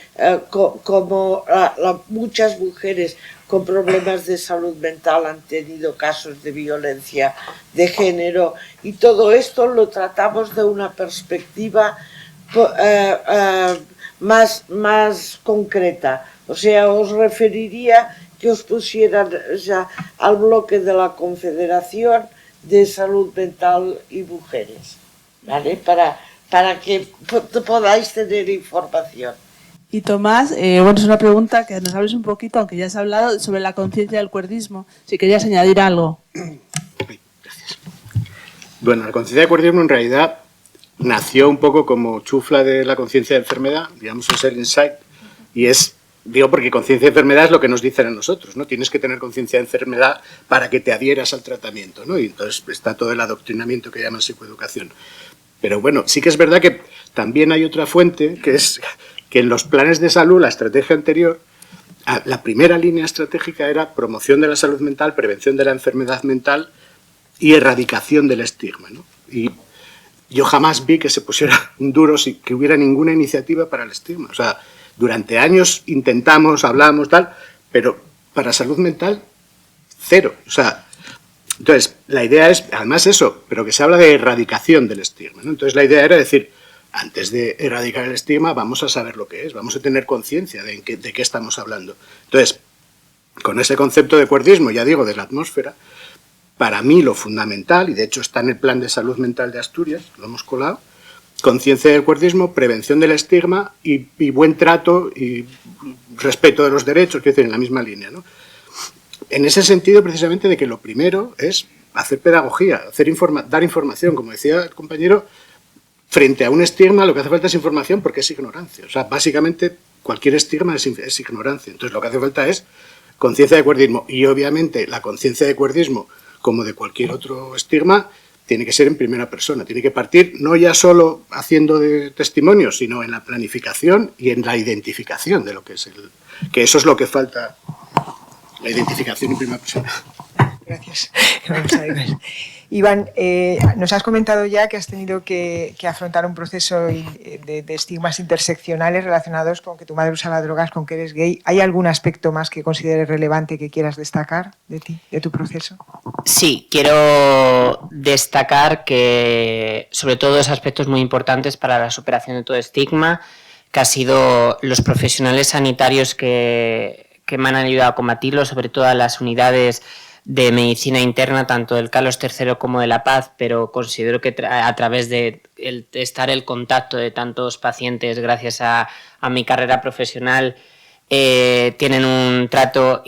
cómo muchas mujeres con problemas de salud mental han tenido casos de violencia de género, y todo esto lo tratamos de una perspectiva más concreta. O sea, os referiría que os pusieran ya al bloque de la Confederación de Salud Mental y Mujeres, ¿vale? Para que podáis tener información. Y Tomás, bueno, es una pregunta que nos hables un poquito, aunque ya has hablado, sobre la conciencia del cuerdismo. Si querías añadir algo. Gracias. Bueno, la conciencia del cuerdismo en realidad nació un poco como chufla de la conciencia de enfermedad, digamos, un ser insight, y es, digo, porque conciencia de enfermedad es lo que nos dicen a nosotros, ¿no? Tienes que tener conciencia de enfermedad para que te adhieras al tratamiento, ¿no? Y entonces está todo el adoctrinamiento que llaman psicoeducación. Pero bueno, sí que es verdad que también hay otra fuente, que es que en los planes de salud, la estrategia anterior, la primera línea estratégica era promoción de la salud mental, prevención de la enfermedad mental y erradicación del estigma, ¿no? Y yo jamás vi que se pusiera un duro sin que hubiera ninguna iniciativa para el estigma. O sea, durante años intentamos, hablamos, tal, pero para salud mental, cero. O sea, entonces, la idea es, además eso, pero que se habla de erradicación del estigma, ¿no? Entonces, la idea era decir, antes de erradicar el estigma, vamos a saber lo que es, vamos a tener conciencia de qué estamos hablando. Entonces, con ese concepto de cuerdismo, ya digo, de la atmósfera, para mí lo fundamental, y de hecho está en el Plan de Salud Mental de Asturias, lo hemos colado, conciencia del cuerdismo, prevención del estigma y buen trato y respeto de los derechos, quiero decir, en la misma línea, ¿no? En ese sentido, precisamente, de que lo primero es hacer pedagogía, dar información, como decía el compañero, frente a un estigma lo que hace falta es información porque es ignorancia. O sea, básicamente cualquier estigma es ignorancia. Entonces lo que hace falta es conciencia de cuerdismo. Y obviamente la conciencia de cuerdismo, como de cualquier otro estigma, tiene que ser en primera persona. Tiene que partir no ya solo haciendo de testimonios, sino en la planificación y en la identificación de lo que es que eso es lo que falta, la identificación en primera persona. Gracias. Vamos a ver. Iván, nos has comentado ya que has tenido que afrontar un proceso de estigmas interseccionales relacionados con que tu madre usaba drogas, con que eres gay. ¿Hay algún aspecto más que consideres relevante que quieras destacar de ti, de tu proceso? Sí, quiero destacar que sobre todo dos aspectos muy importantes para la superación de todo estigma, que ha sido los profesionales sanitarios que me han ayudado a combatirlo, sobre todo a las unidades de medicina interna, tanto del Carlos III como de La Paz, pero considero que a través de estar el contacto de tantos pacientes, gracias a mi carrera profesional, tienen un trato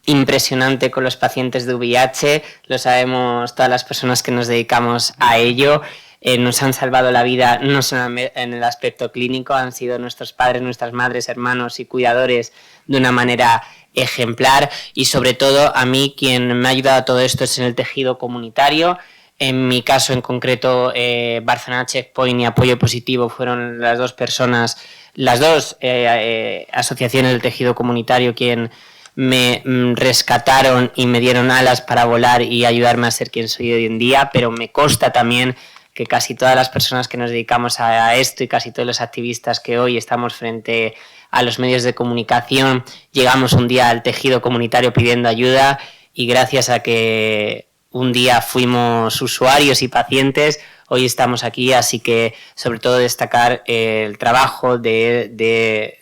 impresionante con los pacientes de VIH, lo sabemos todas las personas que nos dedicamos a ello. Nos han salvado la vida no solo en el aspecto clínico, han sido nuestros padres, nuestras madres, hermanos y cuidadores de una manera ejemplar, y sobre todo a mí quien me ha ayudado a todo esto es en el tejido comunitario. En mi caso en concreto, Barcelona Checkpoint y Apoyo Positivo fueron las dos personas, las dos asociaciones del tejido comunitario quien me rescataron y me dieron alas para volar y ayudarme a ser quien soy hoy en día, pero me consta también que casi todas las personas que nos dedicamos a esto y casi todos los activistas que hoy estamos frente a los medios de comunicación, llegamos un día al tejido comunitario pidiendo ayuda, y gracias a que un día fuimos usuarios y pacientes, hoy estamos aquí. Así que sobre todo destacar el trabajo de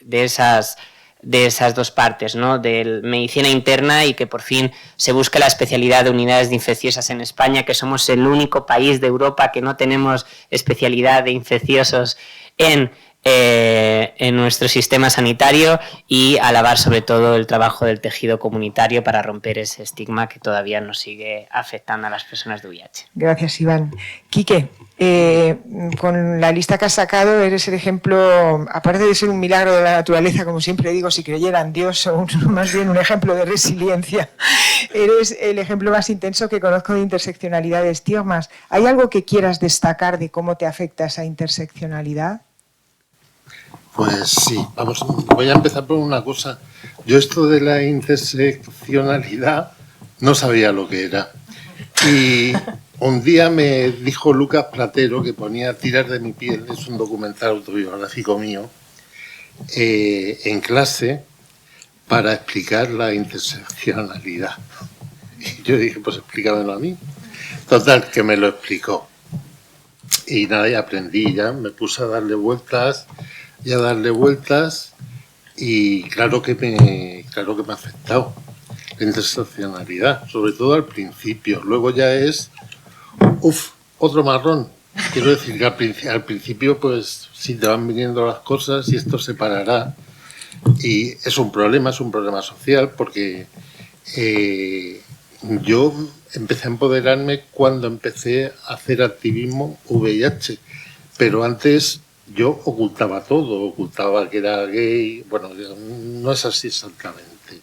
de esas dos partes, ¿no? De medicina interna y que por fin se busque la especialidad de unidades de infecciosas en España, que somos el único país de Europa que no tenemos especialidad de infecciosos en nuestro sistema sanitario, y alabar sobre todo el trabajo del tejido comunitario para romper ese estigma que todavía nos sigue afectando a las personas de VIH. Gracias, Iván. Quique, con la lista que has sacado eres el ejemplo, aparte de ser un milagro de la naturaleza, como siempre digo, si creyera en Dios, o más bien un ejemplo de resiliencia, eres el ejemplo más intenso que conozco de interseccionalidad de estigmas. ¿Hay algo que quieras destacar de cómo te afecta esa interseccionalidad? Pues sí, voy a empezar por una cosa. Yo esto de la interseccionalidad no sabía lo que era. Y un día me dijo Lucas Platero, que ponía Tirar de mi piel, es un documental autobiográfico mío, en clase para explicar la interseccionalidad. Y yo dije, pues explícamelo a mí. Total, que me lo explicó. Y nada, ya aprendí, ya me puse a darle vueltas y claro que me ha afectado la interseccionalidad, sobre todo al principio. Luego ya es, otro marrón. Quiero decir que al principio, pues, si te van viniendo las cosas y esto se parará. Y es un problema social, porque yo empecé a empoderarme cuando empecé a hacer activismo VIH, pero antes yo ocultaba todo, ocultaba que era gay. Bueno, no es así exactamente.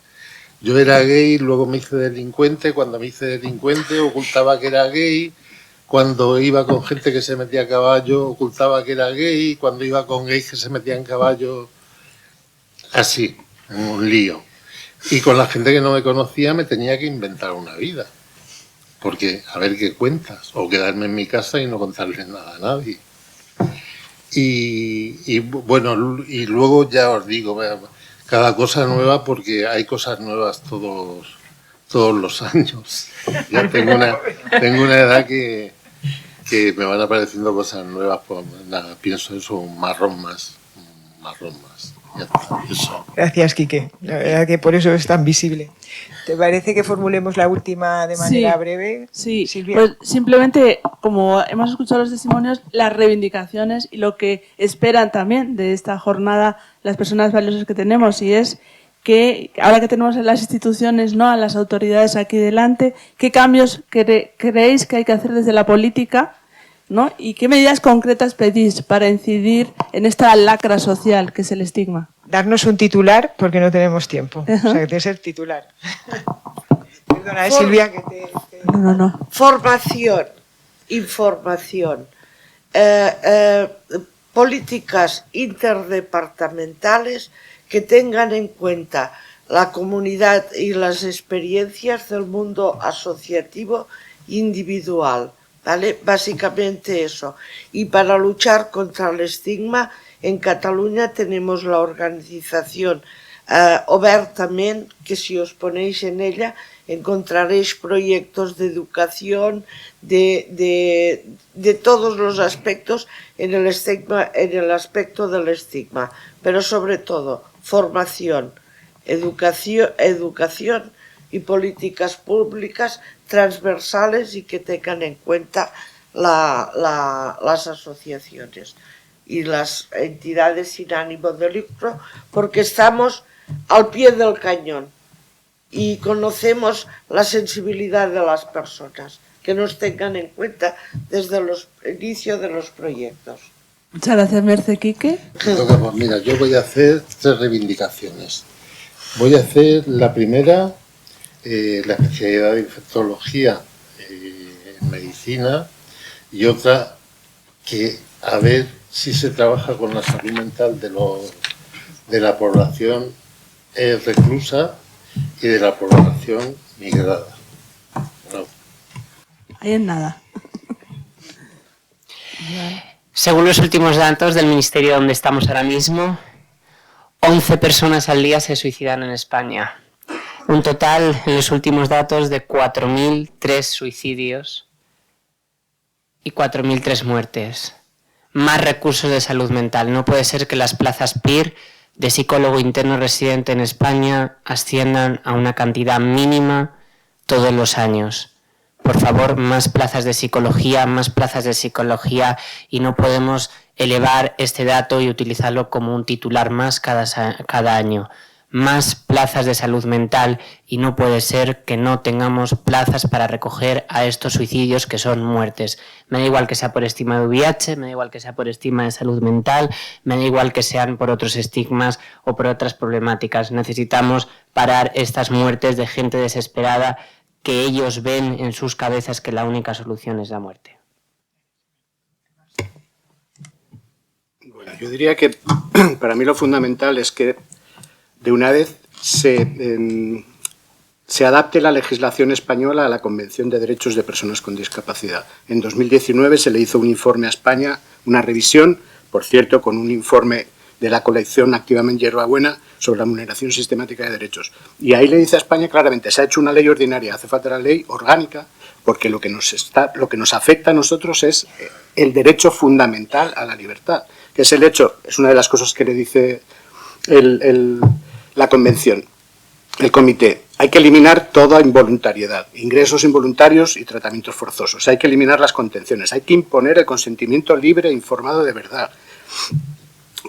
Yo era gay, luego me hice delincuente. Cuando me hice delincuente ocultaba que era gay. Cuando iba con gente que se metía a caballo ocultaba que era gay. Cuando iba con gays que se metían en caballo, así, en un lío. Y con la gente que no me conocía me tenía que inventar una vida. Porque, a ver qué cuentas, o quedarme en mi casa y no contarle nada a nadie. Y bueno, y luego ya os digo, cada cosa nueva, porque hay cosas nuevas todos los años. Ya tengo una edad que me van apareciendo cosas nuevas, pues nada, pienso eso, un marrón más. Ya está, eso. Gracias, Quique. La verdad que por eso es tan visible. ¿Te parece que formulemos la última de manera breve? Sí, Silvia. pues simplemente, como hemos escuchado los testimonios, las reivindicaciones y lo que esperan también de esta jornada las personas valiosas que tenemos, y es que ahora que tenemos en las instituciones, ¿no?, a las autoridades aquí delante, ¿qué cambios creéis que hay que hacer desde la política, ¿no?, y qué medidas concretas pedís para incidir en esta lacra social que es el estigma? Darnos un titular, porque no tenemos tiempo. O sea, que tiene que ser titular. Perdona, Silvia, que te... No. Formación, información, políticas interdepartamentales que tengan en cuenta la comunidad y las experiencias del mundo asociativo individual, ¿vale? Básicamente eso. Y para luchar contra el estigma, en Cataluña tenemos la organización Obertament, que si os ponéis en ella encontraréis proyectos de educación de todos los aspectos en el aspecto del estigma, pero sobre todo formación, educación y políticas públicas transversales y que tengan en cuenta las asociaciones y las entidades sin ánimo de lucro, porque estamos al pie del cañón y conocemos la sensibilidad de las personas, que nos tengan en cuenta desde el inicio de los proyectos. Muchas gracias, Merce. Quique. Pues mira, yo voy a hacer 3 reivindicaciones. Voy a hacer la primera, la especialidad de infectología en medicina, y otra que a ver si se trabaja con la salud mental de la población reclusa y de la población migrada. No. Ahí en nada. Según los últimos datos del ministerio donde estamos ahora mismo, 11 personas al día se suicidan en España. Un total, en los últimos datos, de 4.003 suicidios y 4.003 muertes. Más recursos de salud mental. No puede ser que las plazas PIR de psicólogo interno residente en España asciendan a una cantidad mínima todos los años. Por favor, más plazas de psicología y no podemos elevar este dato y utilizarlo como un titular más cada año. Más plazas de salud mental y no puede ser que no tengamos plazas para recoger a estos suicidios que son muertes. Me da igual que sea por estigma de VIH, me da igual que sea por estigma de salud mental, me da igual que sean por otros estigmas o por otras problemáticas. Necesitamos parar estas muertes de gente desesperada que ellos ven en sus cabezas que la única solución es la muerte. Bueno, yo diría que para mí lo fundamental es que de una vez se adapte la legislación española a la Convención de Derechos de Personas con Discapacidad. En 2019 se le hizo un informe a España, una revisión, por cierto, con un informe de la colección Activamente Hierbabuena sobre la vulneración sistemática de derechos. Y ahí le dice a España claramente, se ha hecho una ley ordinaria, hace falta la ley orgánica, porque lo que nos afecta a nosotros es el derecho fundamental a la libertad, que es el hecho, es una de las cosas que le dice la Convención, el Comité. Hay que eliminar toda involuntariedad, ingresos involuntarios y tratamientos forzosos. Hay que eliminar las contenciones, hay que imponer el consentimiento libre e informado de verdad.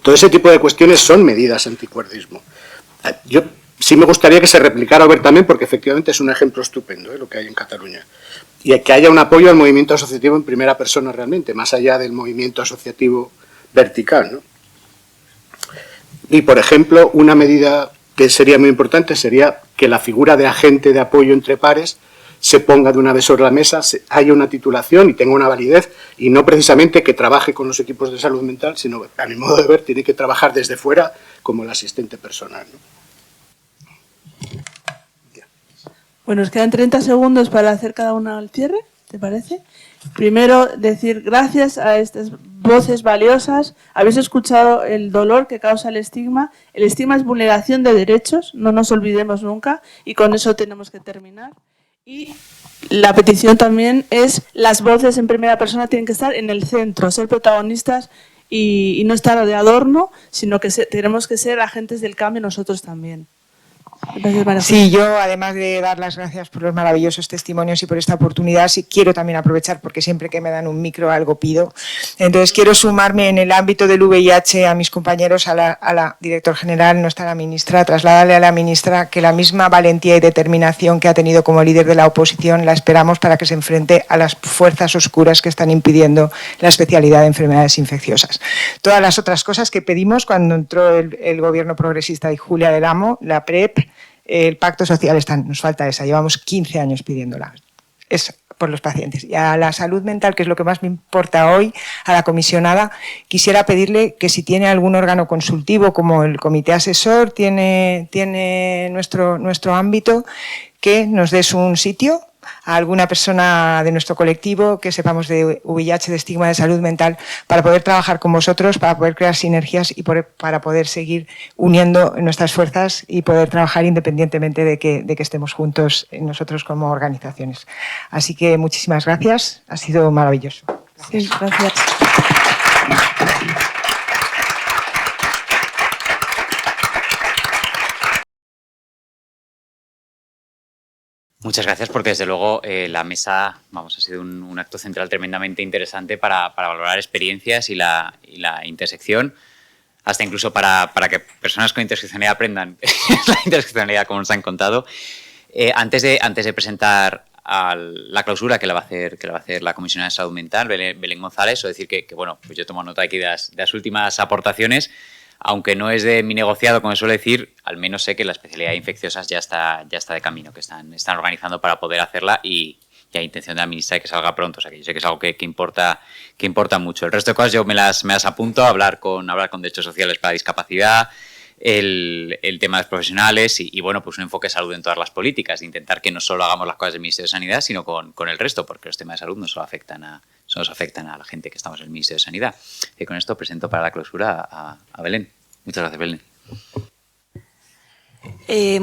Todo ese tipo de cuestiones son medidas anticuerdismo. Yo sí me gustaría que se replicara abiertamente porque efectivamente es un ejemplo estupendo lo que hay en Cataluña. Y que haya un apoyo al movimiento asociativo en primera persona realmente, más allá del movimiento asociativo vertical, ¿no? Y, por ejemplo, una medida que sería muy importante sería que la figura de agente de apoyo entre pares se ponga de una vez sobre la mesa, haya una titulación y tenga una validez, y no precisamente que trabaje con los equipos de salud mental, sino, a mi modo de ver, tiene que trabajar desde fuera como el asistente personal, ¿no? Bueno, nos quedan 30 segundos para hacer cada uno el cierre, ¿te parece? Primero, decir gracias a estas voces valiosas. Habéis escuchado el dolor que causa el estigma. El estigma es vulneración de derechos, no nos olvidemos nunca, y con eso tenemos que terminar. Y la petición también es, las voces en primera persona tienen que estar en el centro, ser protagonistas y no estar de adorno, sino que tenemos que ser agentes del cambio nosotros también. Sí, yo además de dar las gracias por los maravillosos testimonios y por esta oportunidad, sí quiero también aprovechar, porque siempre que me dan un micro algo pido. Entonces quiero sumarme en el ámbito del VIH a mis compañeros, a la directora general, no está la ministra, trasladarle a la ministra que la misma valentía y determinación que ha tenido como líder de la oposición la esperamos para que se enfrente a las fuerzas oscuras que están impidiendo la especialidad de enfermedades infecciosas. Todas las otras cosas que pedimos cuando entró el gobierno progresista de Julia del Amo, la PrEP, el pacto social, nos falta esa, llevamos 15 años pidiéndola, es por los pacientes. Y a la salud mental, que es lo que más me importa hoy, a la comisionada, quisiera pedirle que si tiene algún órgano consultivo, como el comité asesor, tiene nuestro ámbito, que nos des un sitio a alguna persona de nuestro colectivo que sepamos de VIH, de estigma de salud mental, para poder trabajar con vosotros, para poder crear sinergias y para poder seguir uniendo nuestras fuerzas y poder trabajar independientemente de que estemos juntos nosotros como organizaciones. Así que muchísimas gracias, ha sido maravilloso. Gracias. Sí, gracias. Muchas gracias, porque desde luego la mesa ha sido un acto central tremendamente interesante para valorar experiencias y la intersección, hasta incluso para que personas con interseccionalidad aprendan la interseccionalidad, como nos han contado. Antes de presentar la clausura que la va a hacer la comisionada de salud mental, Belén González, o decir que bueno, pues yo tomo nota aquí de las últimas aportaciones. Aunque no es de mi negociado, como suele decir, al menos sé que la especialidad de infecciosas ya está de camino, que están organizando para poder hacerla, y hay intención de la ministra de que salga pronto. O sea, que yo sé que es algo que importa mucho. El resto de cosas yo me las apunto, a hablar con derechos sociales para discapacidad, el tema de los profesionales y bueno, pues un enfoque de salud en todas las políticas, de intentar que no solo hagamos las cosas del Ministerio de Sanidad, sino con el resto, porque los temas de salud no solo nos afectan a la gente que estamos en el Ministerio de Sanidad. Y con esto presento para la clausura a Belén. Muchas gracias, Belén.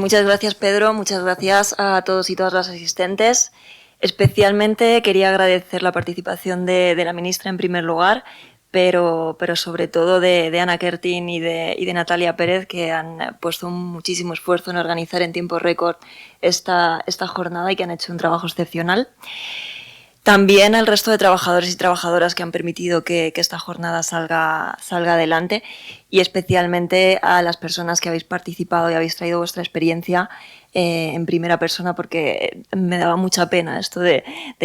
Muchas gracias, Pedro. Muchas gracias a todos y todas las asistentes. Especialmente quería agradecer la participación de la ministra en primer lugar, pero sobre todo de Ana Kertin y de Natalia Pérez, que han puesto muchísimo esfuerzo en organizar en tiempo récord esta jornada y que han hecho un trabajo excepcional. También al resto de trabajadores y trabajadoras que han permitido que esta jornada salga adelante, y especialmente a las personas que habéis participado y habéis traído vuestra experiencia en primera persona, porque me daba mucha pena esto de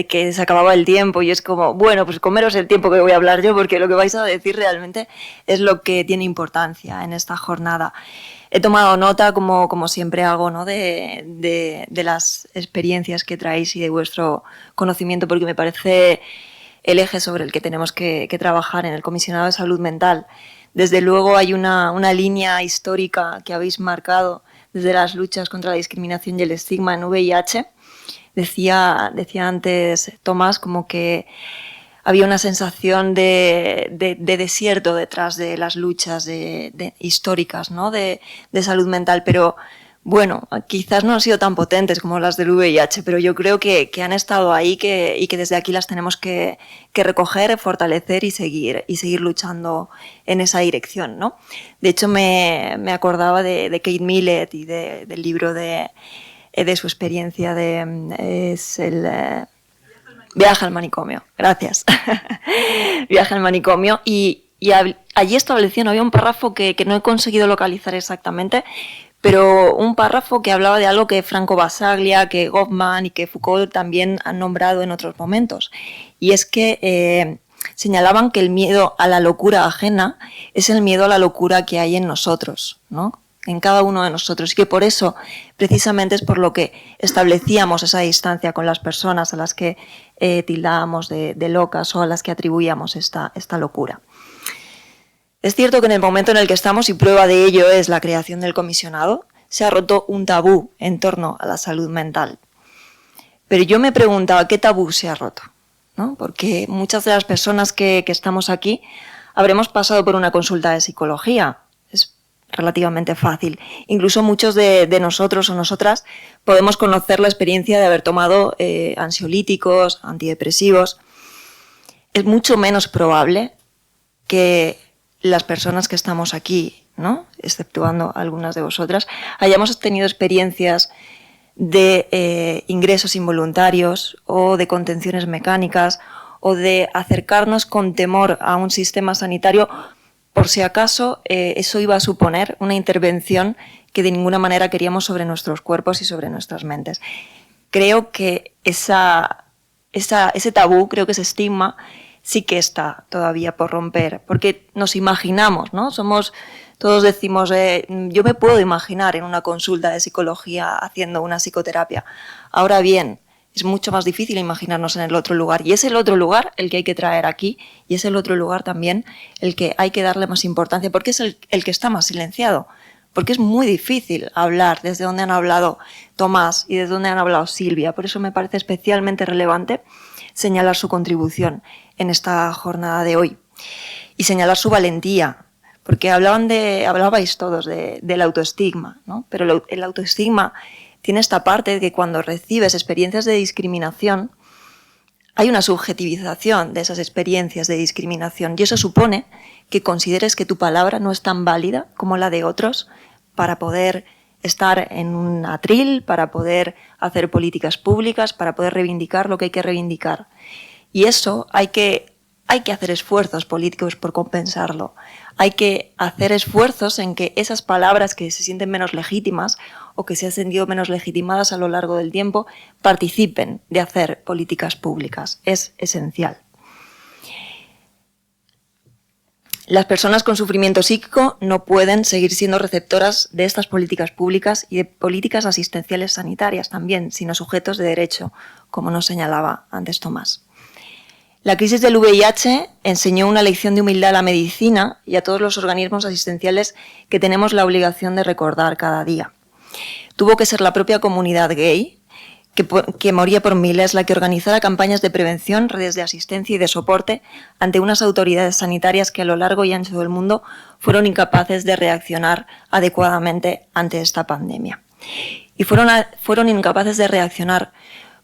que se acababa el tiempo y es como, bueno, pues comeros el tiempo que voy a hablar yo, porque lo que vais a decir realmente es lo que tiene importancia en esta jornada. He tomado nota, como siempre hago, ¿no?, de las experiencias que traéis y de vuestro conocimiento, porque me parece el eje sobre el que tenemos que trabajar en el Comisionado de Salud Mental. Desde luego hay una línea histórica que habéis marcado desde las luchas contra la discriminación y el estigma en VIH. Decía antes Tomás como que había una sensación de desierto detrás de las luchas históricas, ¿no?, de salud mental, pero bueno, quizás no han sido tan potentes como las del VIH, pero yo creo que han estado ahí y que desde aquí las tenemos que recoger, fortalecer y seguir luchando en esa dirección, ¿no? De hecho, me acordaba de Kate Millett y del libro de su experiencia es el Viaje al manicomio. Gracias. Viaje al manicomio. Y allí establecían, había un párrafo que no he conseguido localizar exactamente, pero un párrafo que hablaba de algo que Franco Basaglia, que Goffman y que Foucault también han nombrado en otros momentos. Y es que señalaban que el miedo a la locura ajena es el miedo a la locura que hay en nosotros, ¿no?, en cada uno de nosotros, y que por eso precisamente es por lo que establecíamos esa distancia con las personas a las que tildábamos de locas o a las que atribuíamos esta locura. Es cierto que en el momento en el que estamos, y prueba de ello es la creación del comisionado, se ha roto un tabú en torno a la salud mental. Pero yo me preguntaba, ¿qué tabú se ha roto?, ¿no? Porque muchas de las personas que estamos aquí habremos pasado por una consulta de psicología. Es relativamente fácil. Incluso muchos de nosotros o nosotras podemos conocer la experiencia de haber tomado ansiolíticos, antidepresivos. Es mucho menos probable que las personas que estamos aquí, ¿no?, exceptuando algunas de vosotras, hayamos tenido experiencias de ingresos involuntarios o de contenciones mecánicas o de acercarnos con temor a un sistema sanitario por si acaso eso iba a suponer una intervención que de ninguna manera queríamos sobre nuestros cuerpos y sobre nuestras mentes. Creo que ese tabú, creo que ese estigma sí que está todavía por romper, porque nos imaginamos, ¿no? Todos decimos, yo me puedo imaginar en una consulta de psicología haciendo una psicoterapia. Ahora bien, es mucho más difícil imaginarnos en el otro lugar, y es el otro lugar el que hay que traer aquí, y es el otro lugar también el que hay que darle más importancia, porque es el que está más silenciado, porque es muy difícil hablar desde donde han hablado Tomás y desde donde han hablado Silvia. Por eso me parece especialmente relevante señalar su contribución en esta jornada de hoy y señalar su valentía, porque hablabais todos del autoestigma, ¿no? Pero el autoestigma tiene esta parte de que cuando recibes experiencias de discriminación hay una subjetivización de esas experiencias de discriminación, y eso supone que consideres que tu palabra no es tan válida como la de otros para poder estar en un atril, para poder hacer políticas públicas, para poder reivindicar lo que hay que reivindicar. Y eso hay que hacer esfuerzos políticos por compensarlo. Hay que hacer esfuerzos en que esas palabras que se sienten menos legítimas o que se han sentido menos legitimadas a lo largo del tiempo participen de hacer políticas públicas. Es esencial. Las personas con sufrimiento psíquico no pueden seguir siendo receptoras de estas políticas públicas y de políticas asistenciales sanitarias también, sino sujetos de derecho, como nos señalaba antes Tomás. La crisis del VIH enseñó una lección de humildad a la medicina y a todos los organismos asistenciales que tenemos la obligación de recordar cada día. Tuvo que ser la propia comunidad gay, que moría por miles, la que organizara campañas de prevención, redes de asistencia y de soporte ante unas autoridades sanitarias que a lo largo y ancho del mundo fueron incapaces de reaccionar adecuadamente ante esta pandemia. Y fueron incapaces de reaccionar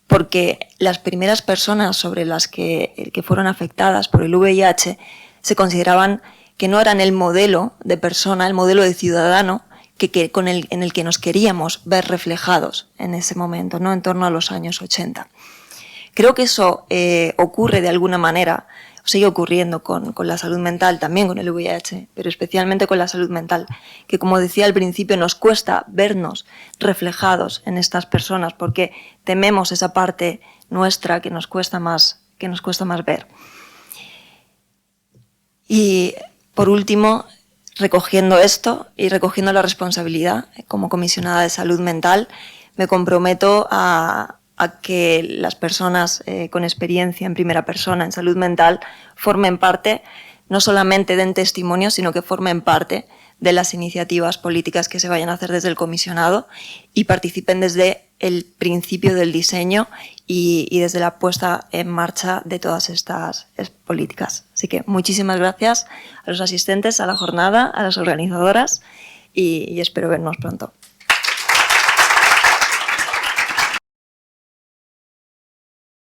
porque las primeras personas sobre las que fueron afectadas por el VIH se consideraban que no eran el modelo de persona, el modelo de ciudadano en el que nos queríamos ver reflejados en ese momento, ¿no? En torno a los años 80. Creo que eso ocurre de alguna manera, sigue ocurriendo con la salud mental, también con el VIH, pero especialmente con la salud mental, que como decía al principio nos cuesta vernos reflejados en estas personas porque tememos esa parte nuestra que nos cuesta más ver. Y por último, recogiendo esto y recogiendo la responsabilidad como comisionada de salud mental, me comprometo a que las personas con experiencia en primera persona en salud mental formen parte, no solamente den testimonio, sino que formen parte de las iniciativas políticas que se vayan a hacer desde el comisionado y participen desde el principio del diseño y desde la puesta en marcha de todas estas políticas. Así que muchísimas gracias a los asistentes a la jornada, a las organizadoras y espero vernos pronto.